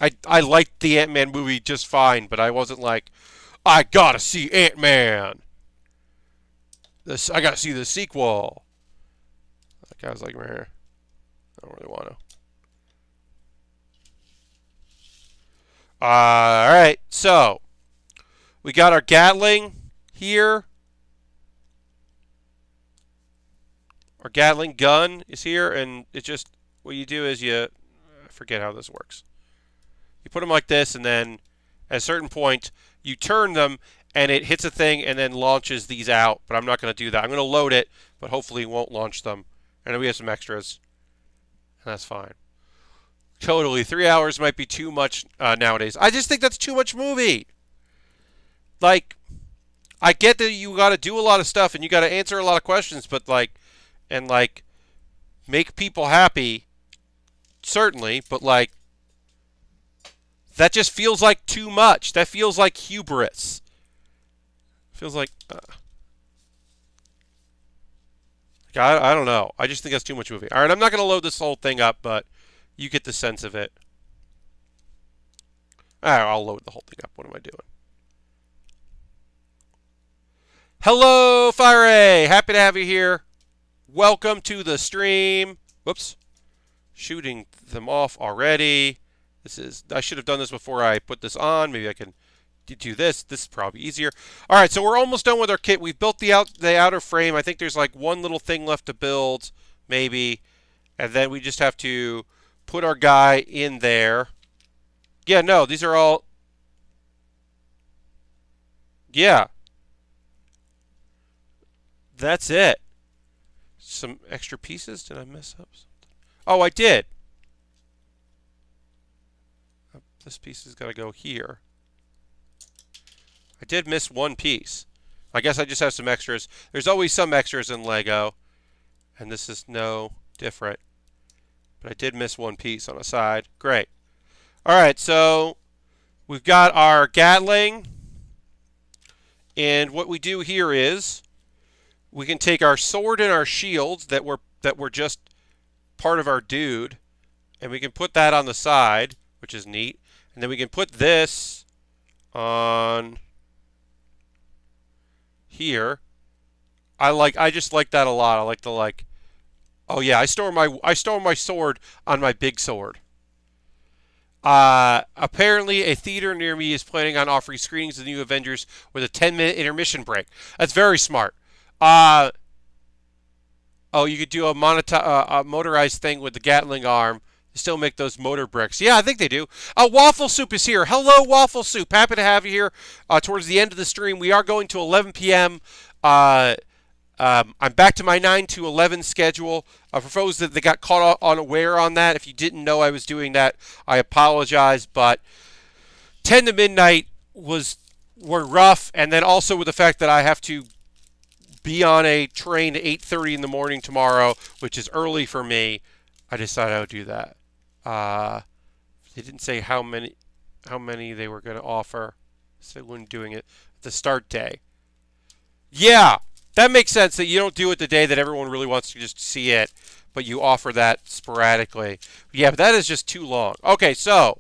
I liked the Ant-Man movie just fine, but I wasn't like, I gotta see Ant-Man. I gotta see the sequel. Like, I was like, I don't really want to. Alright, so we got our Gatling here. Our Gatling gun is here, and it just, what you do is I forget how this works. You put them like this, and then at a certain point, you turn them, and it hits a thing and then launches these out. But I'm not going to do that. I'm going to load it, but hopefully it won't launch them. And then we have some extras, and that's fine. Totally, 3 hours might be too much nowadays. I just think that's too much movie. Like, I get that you got to do a lot of stuff, and you got to answer a lot of questions, but make people happy, certainly, but that just feels like too much. That feels like hubris. Feels like, I don't know. I just think that's too much movie. All right, I'm not going to load this whole thing up, but you get the sense of it. All right, I'll load the whole thing up. What am I doing? Hello, Fire Ray. Happy to have you here. Welcome to the stream. Whoops. Shooting them off already. I should have done this before I put this on. Maybe I can do this. This is probably easier. All right, so we're almost done with our kit. We've built the outer frame. I think there's like one little thing left to build, maybe. And then we just have to put our guy in there. Yeah, no, these are all... Yeah. That's it. Some extra pieces? Did I mess up something? Oh, I did. This piece has got to go here. I did miss one piece. I guess I just have some extras. There's always some extras in Lego. And this is no different. But I did miss one piece on the side. Great. Alright, so we've got our Gatling. And what we do here is we can take our sword and our shields that were just part of our dude. And we can put that on the side, which is neat. And then we can put this on here. I just like that a lot. I like the oh yeah, I store my sword on my big sword. Apparently a theater near me is planning on offering screenings of the new Avengers with a 10-minute intermission break. That's very smart. Oh, you could do a motorized thing with the Gatling arm. Still make those motor bricks. Yeah, I think they do. Waffle Soup is here. Hello, Waffle Soup. Happy to have you here towards the end of the stream. We are going to 11 p.m. I'm back to my 9 to 11 schedule. For folks that they got caught unaware on that, if you didn't know I was doing that, I apologize. But 10 to midnight were rough, and then also with the fact that I have to be on a train at 8:30 in the morning tomorrow, which is early for me, I decided I would do that. They didn't say how many they were going to offer, so they weren't doing it at the start day. Yeah, that makes sense that you don't do it the day that everyone really wants to just see it, but you offer that sporadically. Yeah, but that is just too long. Okay, so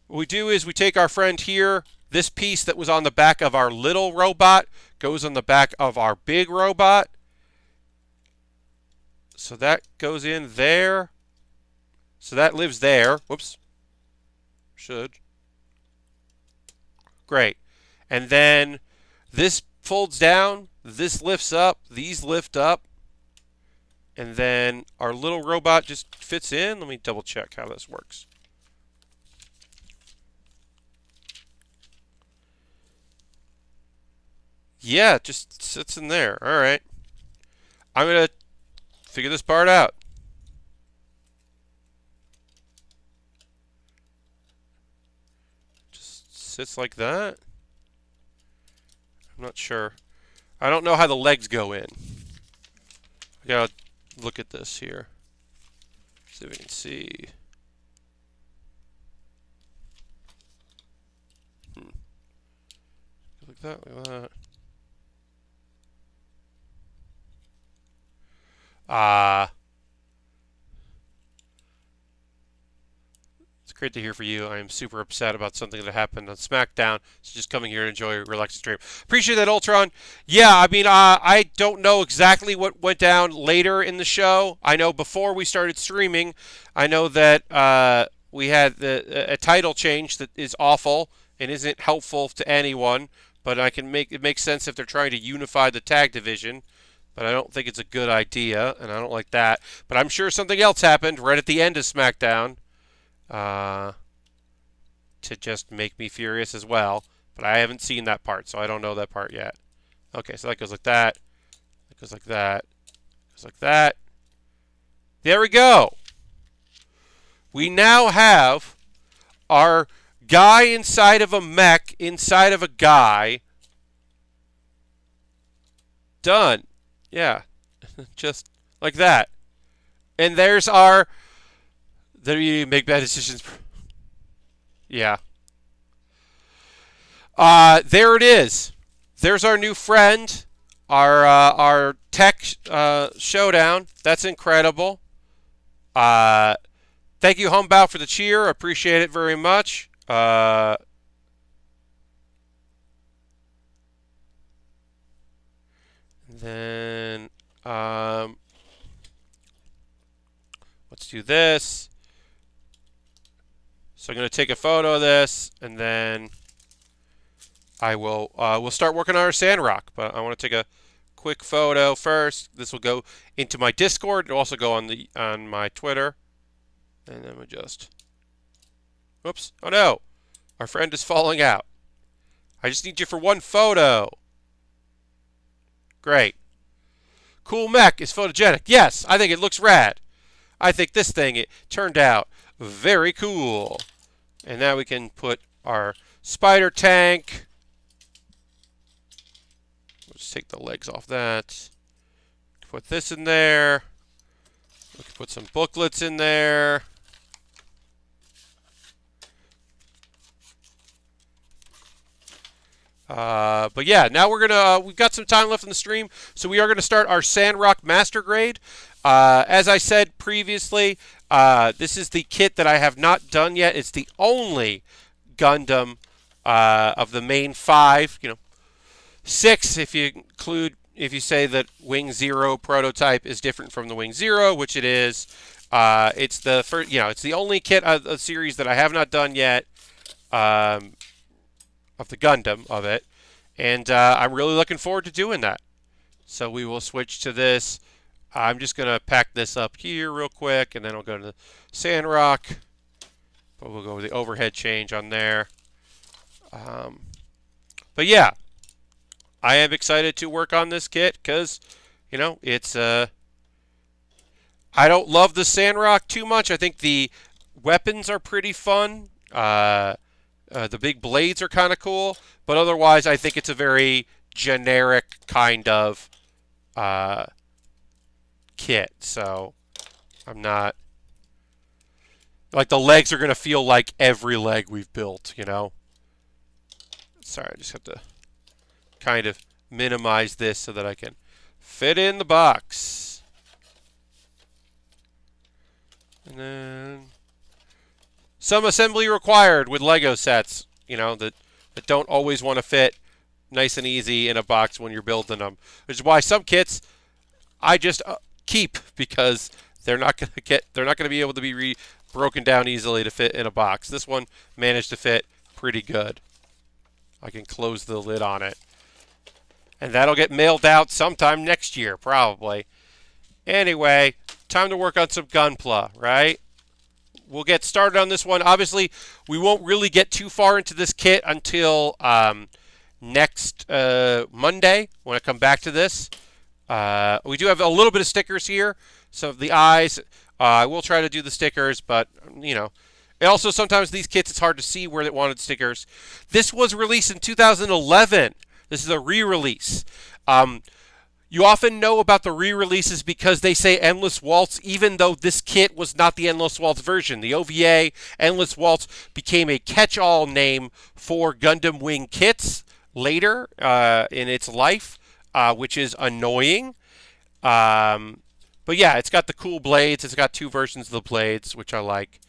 what we do is we take our friend here. This piece that was on the back of our little robot goes on the back of our big robot. So that goes in there. So that lives there. Whoops. Should. Great. And then this folds down. This lifts up. These lift up. And then our little robot just fits in. Let me double check how this works. Yeah, it just sits in there. All right. I'm going to figure this part out. Just sits like that. I'm not sure. I don't know how the legs go in. I gotta look at this here. See if we can see. Like that, like that. It's great to hear for you. I am super upset about something that happened on SmackDown. So just coming here to enjoy a relaxing stream. Appreciate that, Ultron. Yeah, I mean, I don't know exactly what went down later in the show. I know before we started streaming, I know that we had a title change that is awful and isn't helpful to anyone. But it makes sense if they're trying to unify the tag division. But I don't think it's a good idea, and I don't like that. But I'm sure something else happened right at the end of SmackDown to just make me furious as well. But I haven't seen that part, so I don't know that part yet. Okay, so that goes like that. That goes like that. Goes like that. There we go. We now have our guy inside of a mech, inside of a guy. Done. Yeah, just like that. And there's our... There you make bad decisions. Yeah. There it is. There's our new friend. Our tech showdown. That's incredible. Thank you, Homebow, for the cheer. Appreciate it very much. Then let's do this. So I'm going to take a photo of this, and then I will we'll start working on our sand rock. But I want to take a quick photo first. This will go into my Discord. It'll also go on my Twitter. And then we just, oops, oh no, our friend is falling out. I just need you for one photo. Great. Cool mech is photogenic. Yes, I think it looks rad. I think this thing, it turned out very cool. And now we can put our spider tank. Let's just take the legs off that. Put this in there. We can put some booklets in there. But yeah, now we've got some time left in the stream, so we are gonna start our Sandrock Master Grade. As I said previously, this is the kit that I have not done yet. It's the only Gundam of the main 5, 6 if you say that Wing Zero prototype is different from the Wing Zero, which it is. It's the first, it's the only kit of the series that I have not done yet. Of the Gundam of it, and I'm really looking forward to doing that. So we will switch to this. I'm just going to pack this up here real quick, and then I'll go to the Sandrock. But we'll go with the overhead change on there. But yeah, I am excited to work on this kit because, it's I don't love the Sandrock too much. I think the weapons are pretty fun. The big blades are kind of cool, but otherwise I think it's a very generic kind of kit. So I'm not... Like, the legs are going to feel like every leg we've built, Sorry, I just have to kind of minimize this so that I can fit in the box. And then... Some assembly required with Lego sets, that don't always want to fit nice and easy in a box when you're building them. Which is why some kits I just keep, because they're not going to be able to be broken down easily to fit in a box. This one managed to fit pretty good. I can close the lid on it. And that'll get mailed out sometime next year, probably. Anyway, time to work on some Gunpla, right? We'll get started on this one. Obviously, we won't really get too far into this kit until next Monday when I come back to this. We do have a little bit of stickers here. So the eyes, I will try to do the stickers, but, and also sometimes these kits, it's hard to see where they wanted stickers. This was released in 2011. This is a re-release. You often know about the re-releases because they say Endless Waltz, even though this kit was not the Endless Waltz version. The OVA Endless Waltz became a catch-all name for Gundam Wing kits later in its life, which is annoying. But yeah, it's got the cool blades. It's got 2 versions of the blades, which I like.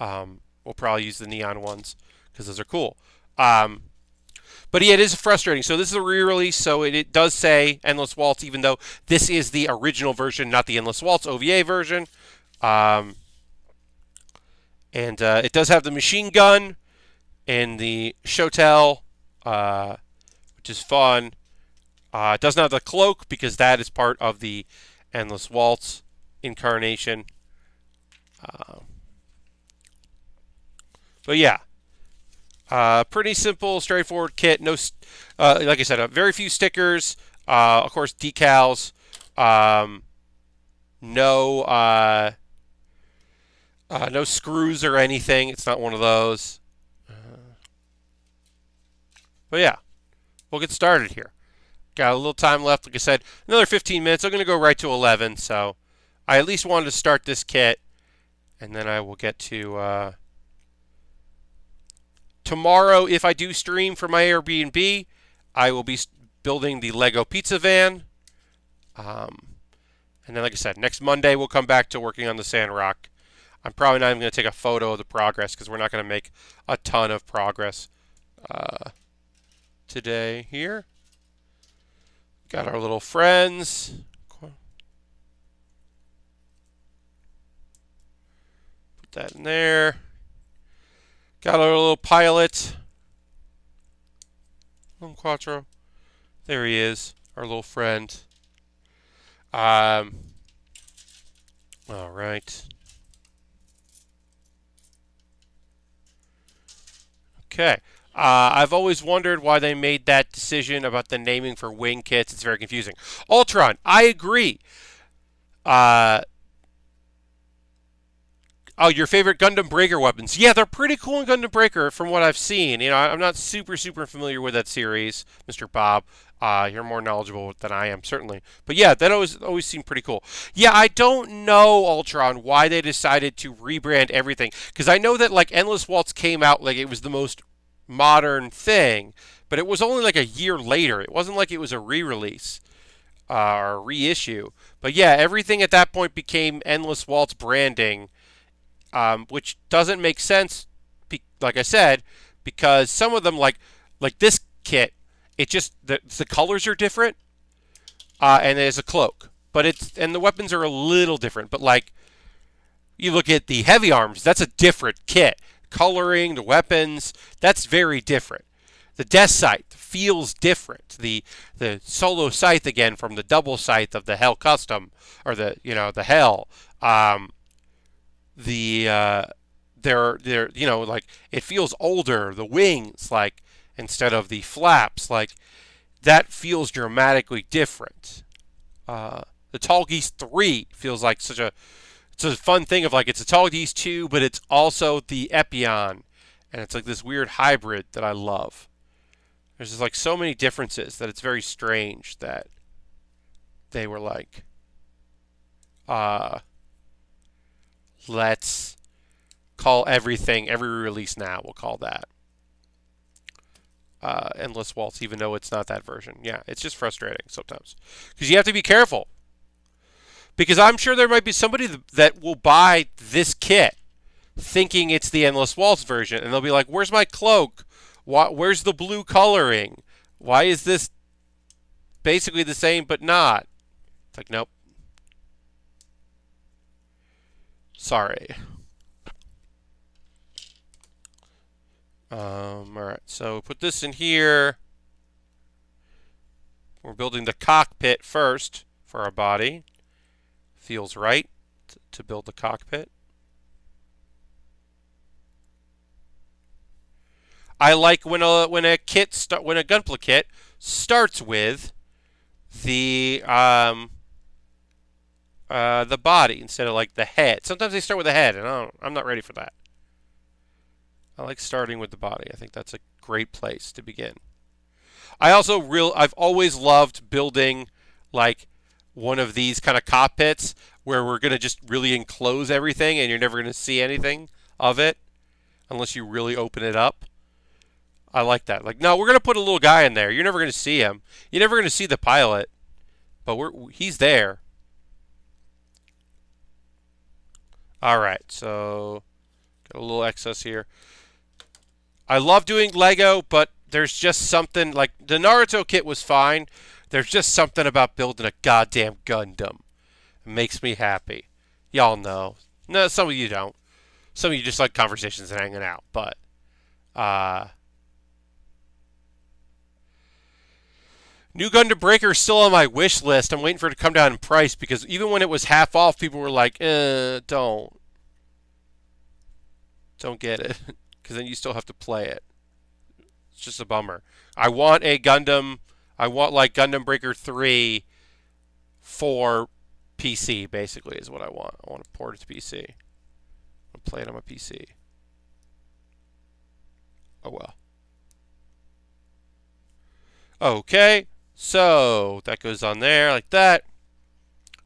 We'll probably use the neon ones because those are cool. But yeah, it is frustrating. So this is a re-release, so it does say Endless Waltz, even though this is the original version, not the Endless Waltz OVA version. And it does have the machine gun and the Showdown, which is fun. It doesn't have the cloak because that is part of the Endless Waltz incarnation. But yeah. Pretty simple, straightforward kit. No, like I said, very few stickers. Of course, decals. No screws or anything. It's not one of those. But yeah, we'll get started here. Got a little time left. Like I said, another 15 minutes. I'm going to go right to 11. So I at least wanted to start this kit, and then I will get to... Tomorrow, if I do stream for my Airbnb, I will be building the Lego pizza van. And then, like I said, next Monday we'll come back to working on the Sandrock. I'm probably not even going to take a photo of the progress because we're not going to make a ton of progress today here. Got our little friends. Put that in there. Got our little pilot. Quattro. There he is, our little friend. All right. Okay. I've always wondered why they made that decision about the naming for wing kits. It's very confusing. Ultron, I agree. Oh, your favorite Gundam Breaker weapons? Yeah, they're pretty cool in Gundam Breaker from what I've seen. I'm not super familiar with that series, Mr. Bob. You're more knowledgeable than I am, certainly. But yeah, that always seemed pretty cool. Yeah, I don't know, Ultron, why they decided to rebrand everything. Because I know that like Endless Waltz came out like it was the most modern thing, but it was only like a year later. It wasn't like it was a re-release or a reissue. But yeah, everything at that point became Endless Waltz branding. Which doesn't make sense, like I said, because some of them, like this kit, it just the colors are different, and there's a cloak, but and the weapons are a little different. But like you look at the heavy arms, that's a different kit. Coloring, the weapons, that's very different. The Death Scythe feels different. The solo scythe again from the double scythe of the Hell Custom or the Hell. They're like it feels older. The wings, like instead of the flaps, like that feels dramatically different. The Tall Geese 3 feels like it's a fun thing of like it's a Tall Geese 2, but it's also the Epion, and it's like this weird hybrid that I love. There's just like so many differences that it's very strange that they were like, let's call every release now, we'll call that Endless Waltz, even though it's not that version. Yeah, it's just frustrating sometimes. Because you have to be careful. Because I'm sure there might be somebody that will buy this kit thinking it's the Endless Waltz version, and they'll be like, where's my cloak? Where's the blue coloring? Why is this basically the same but not? It's like, nope. Sorry. Alright, so put this in here. We're building the cockpit first for our body. Feels right to build the cockpit. I like when a gunpla kit starts with the body instead of like the head. Sometimes they start with the head, and I'm not ready for that. I like starting with the body. I think that's a great place to begin. I've always loved building like one of these kind of cockpits where we're going to just really enclose everything and you're never going to see anything of it unless you really open it up. I like that. Like, no, we're going to put a little guy in there. You're never going to see him. You're never going to see the pilot, but he's there. All right, so got a little excess here. I love doing Lego, but there's just something, like, the Naruto kit was fine. There's just something about building a goddamn Gundam. It makes me happy. Y'all know. No, some of you don't. Some of you just like conversations and hanging out, but, New Gundam Breaker is still on my wish list. I'm waiting for it to come down in price because even when it was half off, people were like, don't get it. Because then you still have to play it. It's just a bummer. I want a Gundam. I want like Gundam Breaker 3 for PC, basically, is what I want. I want to port it to PC. I want to play it on my PC. Oh well. Okay, so that goes on there like that.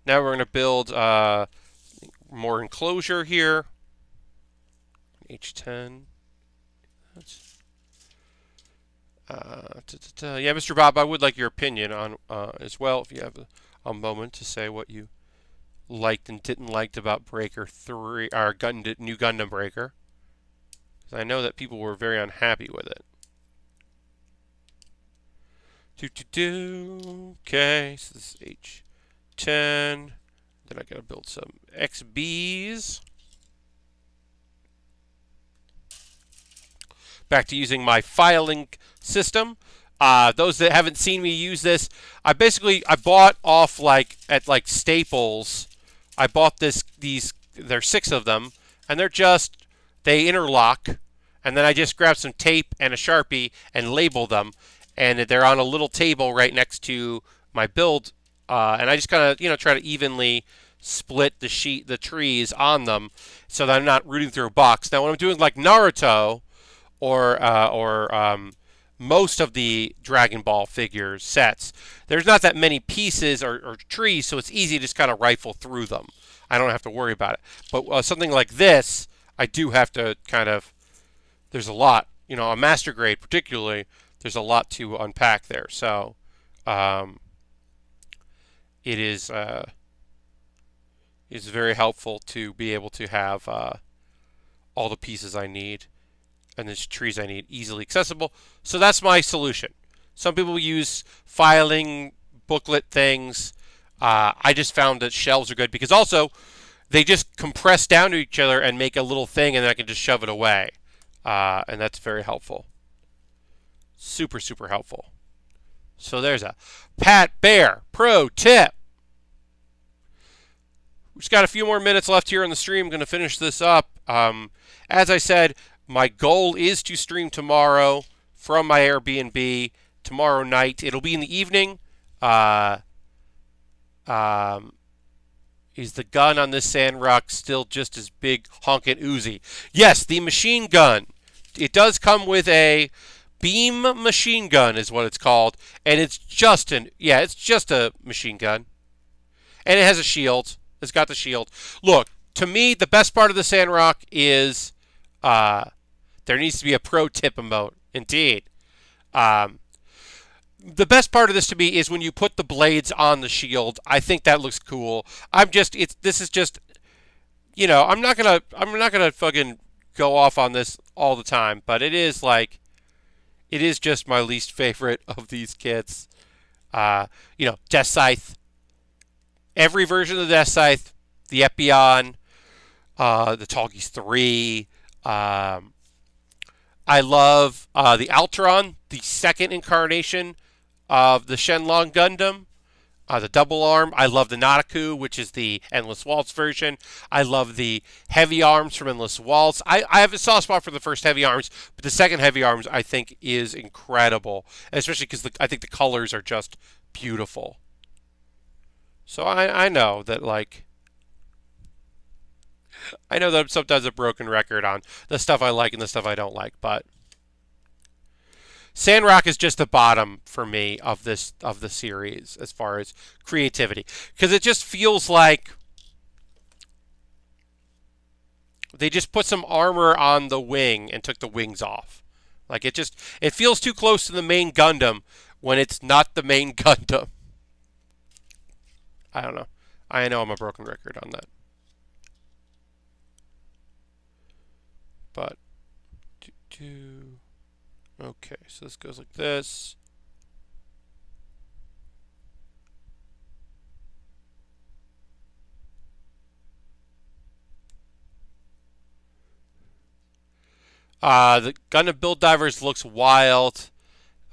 Now we're going to build more enclosure here. H10. Yeah, Mr. Bob, I would like your opinion on as well, if you have a moment to say what you liked and didn't like about Breaker 3, or New Gundam Breaker. Because I know that people were very unhappy with it. Okay, so this is H10. Then I gotta build some XBs. Back to using my filing system. Those that haven't seen me use this, I bought off at Staples. I bought these. There's 6 of them, and they interlock. And then I just grab some tape and a Sharpie and label them, and they're on a little table right next to my build. And I just kind of try to evenly split the trees on them, so that I'm not rooting through a box. Now when I'm doing like Naruto or most of the Dragon Ball figures sets, there's not that many pieces or trees, so it's easy to just kind of rifle through them. I don't have to worry about it. But something like this, I do have to kind of. There's a lot, a master grade particularly. There's a lot to unpack there, so it is very helpful to be able to have all the pieces I need and the trees I need easily accessible. So that's my solution. Some people use filing booklet things. I just found that shelves are good because also they just compress down to each other and make a little thing, and then I can just shove it away. And that's very helpful. Super, super helpful. So there's a Pat Baer pro tip. We've just got a few more minutes left here on the stream. I'm going to finish this up. As I said, my goal is to stream tomorrow from my Airbnb tomorrow night. It'll be in the evening. Is the gun on this Sandrock still just as big, honkin' Uzi? Yes, the machine gun. It does come with a beam machine gun, is what it's called, and it's just a machine gun, and it has a shield. It's got the shield. Look, to me, the best part of the Sandrock is there needs to be a pro tip emote. Indeed. The best part of this to me is when you put the blades on the shield. I think that looks cool. This is just, I'm not gonna fucking go off on this all the time, but it is just my least favorite of these kits. Death Scythe. Every version of the Death Scythe, the Epion, the Talkies 3. I love the Altron, the second incarnation of the Shenlong Gundam, the double arm. I love the Nataku, which is the Endless Waltz version. I love the heavy arms from Endless Waltz. I have a soft spot for the first heavy arms, but the second heavy arms I think is incredible, especially because I think the colors are just beautiful. So I know that I know that I'm sometimes a broken record on the stuff I like and the stuff I don't like, but Sandrock is just the bottom for me of the series as far as creativity, because it just feels like they just put some armor on the wing and took the wings off. Like it feels too close to the main Gundam when it's not the main Gundam. I don't know. I know I'm a broken record on that. But okay, so this goes like this. The Gundam Build Divers looks wild.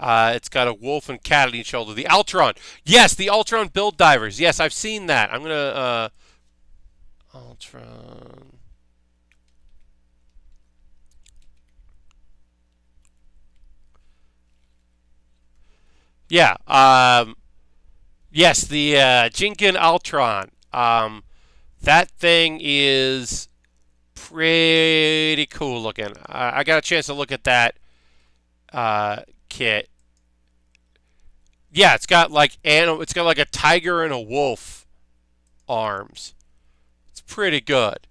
It's got a wolf and cat on each shoulder. The Altron. Yes, the Altron Build Divers. Yes, I've seen that. I'm going to... Altron... Yeah. Yes, the Jinkin Altron. That thing is pretty cool looking. I got a chance to look at that kit. Yeah, it's got like a tiger and a wolf arms. It's pretty good.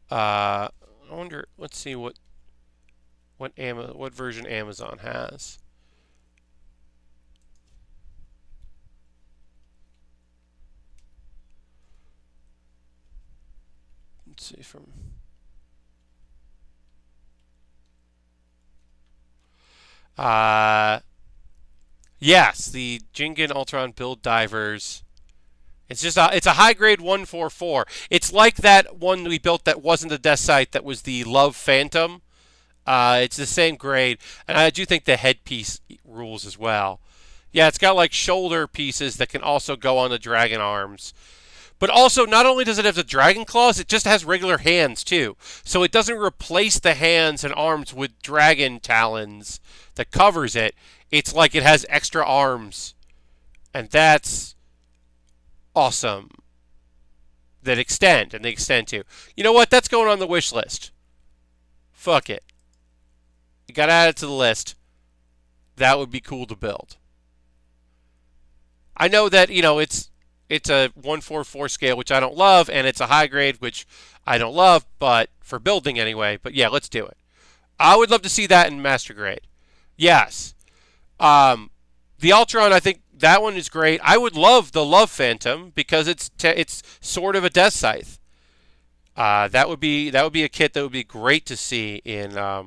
I wonder. Let's see what version Amazon has. Let's see from. Yes, the Jingen Ultron build divers. It's a high grade 144. It's like that one we built that wasn't the Death Sight, that was the Love Phantom. It's the same grade, and I do think the headpiece rules as well. Yeah, it's got like shoulder pieces that can also go on the dragon arms. But also, not only does it have the dragon claws, it just has regular hands too. So it doesn't replace the hands and arms with dragon talons that covers it. It's like it has extra arms. And that's awesome. That extend, and they extend too. You know what? That's going on the wish list. Fuck it. You gotta add it to the list. That would be cool to build. I know that, it's a 144 scale, which I don't love, and it's a high grade, which I don't love, but for building anyway. But yeah, let's do it. I would love to see that in master grade. Yes. The Ultron, I think that one is great. I would love the Love Phantom because it's sort of a Death Scythe. That would be a kit that would be great to see in a.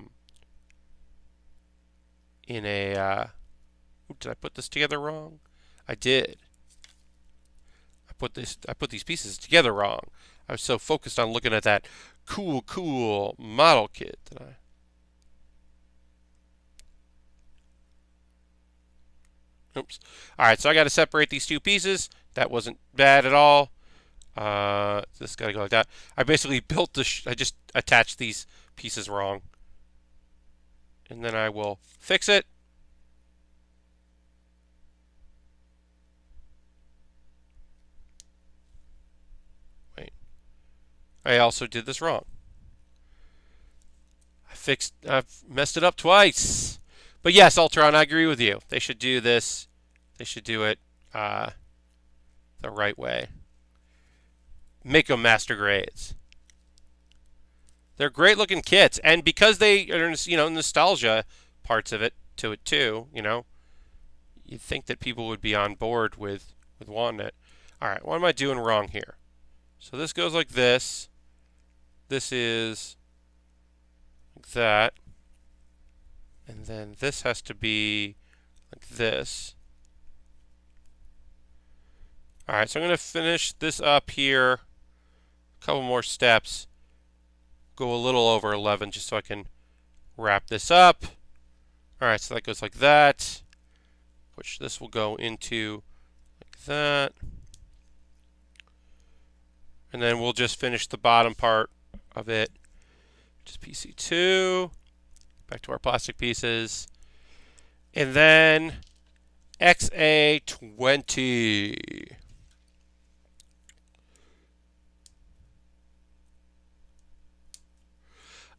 Did I put this together wrong? I did. I put these pieces together wrong. I was so focused on looking at that cool model kit that Oops. All right, so I got to separate these two pieces. That wasn't bad at all. This got to go like that. I basically built I just attached these pieces wrong. And then I will fix it. Wait. I also did this wrong. I've messed it up twice. But yes, Ultron, I agree with you. They should do this. They should do it the right way. Make them master grades. They're great looking kits, and because they are, nostalgia parts of it to it too, you'd think that people would be on board with wanting it. All right, what am I doing wrong here? So this goes like this. This is like that. And then this has to be like this. Alright, so I'm going to finish this up here. A couple more steps. Go a little over 11 just so I can wrap this up. Alright, so that goes like that. Which this will go into like that. And then we'll just finish the bottom part of it. Just PC2. Back to our plastic pieces. And then XA20.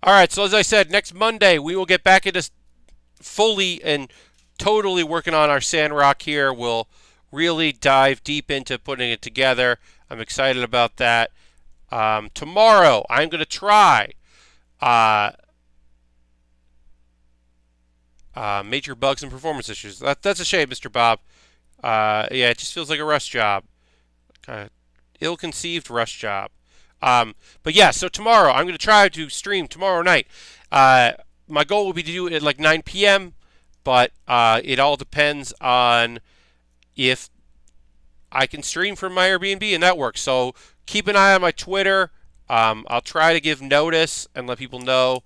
All right, so as I said, next Monday we will get back into fully and totally working on our Sandrock here. We'll really dive deep into putting it together. I'm excited about that. Tomorrow I'm going to try major bugs and performance issues. That's a shame, Mr. Bob. Yeah, it just feels like a rush job. Kind of ill-conceived rush job. But yeah, so tomorrow, I'm going to try to stream tomorrow night. My goal will be to do it at like 9 p.m., but it all depends on if I can stream from my Airbnb, and that works. So keep an eye on my Twitter. I'll try to give notice and let people know,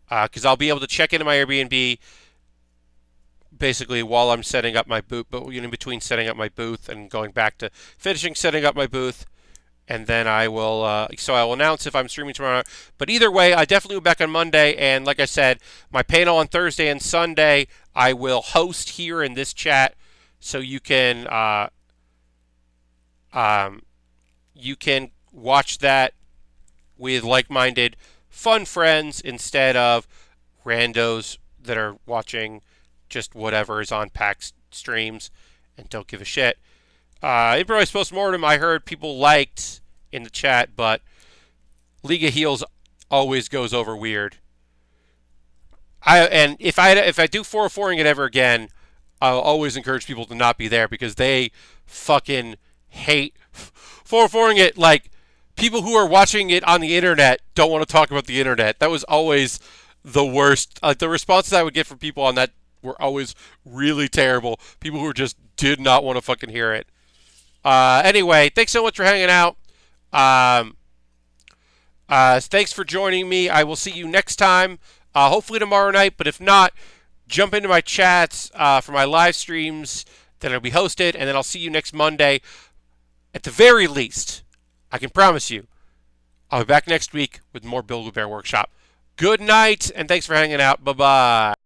because I'll be able to check into my Airbnb basically while I'm setting up my booth, but in between setting up my booth and going back to finishing setting up my booth. And then I will announce if I'm streaming tomorrow. But either way, I definitely will be back on Monday. And like I said, my panel on Thursday and Sunday, I will host here in this chat, so you can watch that with like-minded, fun friends instead of randos that are watching just whatever is on PAX streams and don't give a shit. Improvised Postmortem, I heard people liked in the chat, but League of Heels always goes over weird. And if I do 404ing it ever again, I'll always encourage people to not be there because they fucking hate 404ing it. Like, people who are watching it on the internet don't want to talk about the internet. That was always the worst. The responses I would get from people on that were always really terrible. People who just did not want to fucking hear it. Anyway, thanks so much for hanging out. Thanks for joining me. I will see you next time, hopefully tomorrow night, but if not, jump into my chats for my live streams that will be hosted, and then I'll see you next Monday. At the very least, I can promise you, I'll be back next week with more Build with Bear Workshop. Good night, and thanks for hanging out. Bye-bye.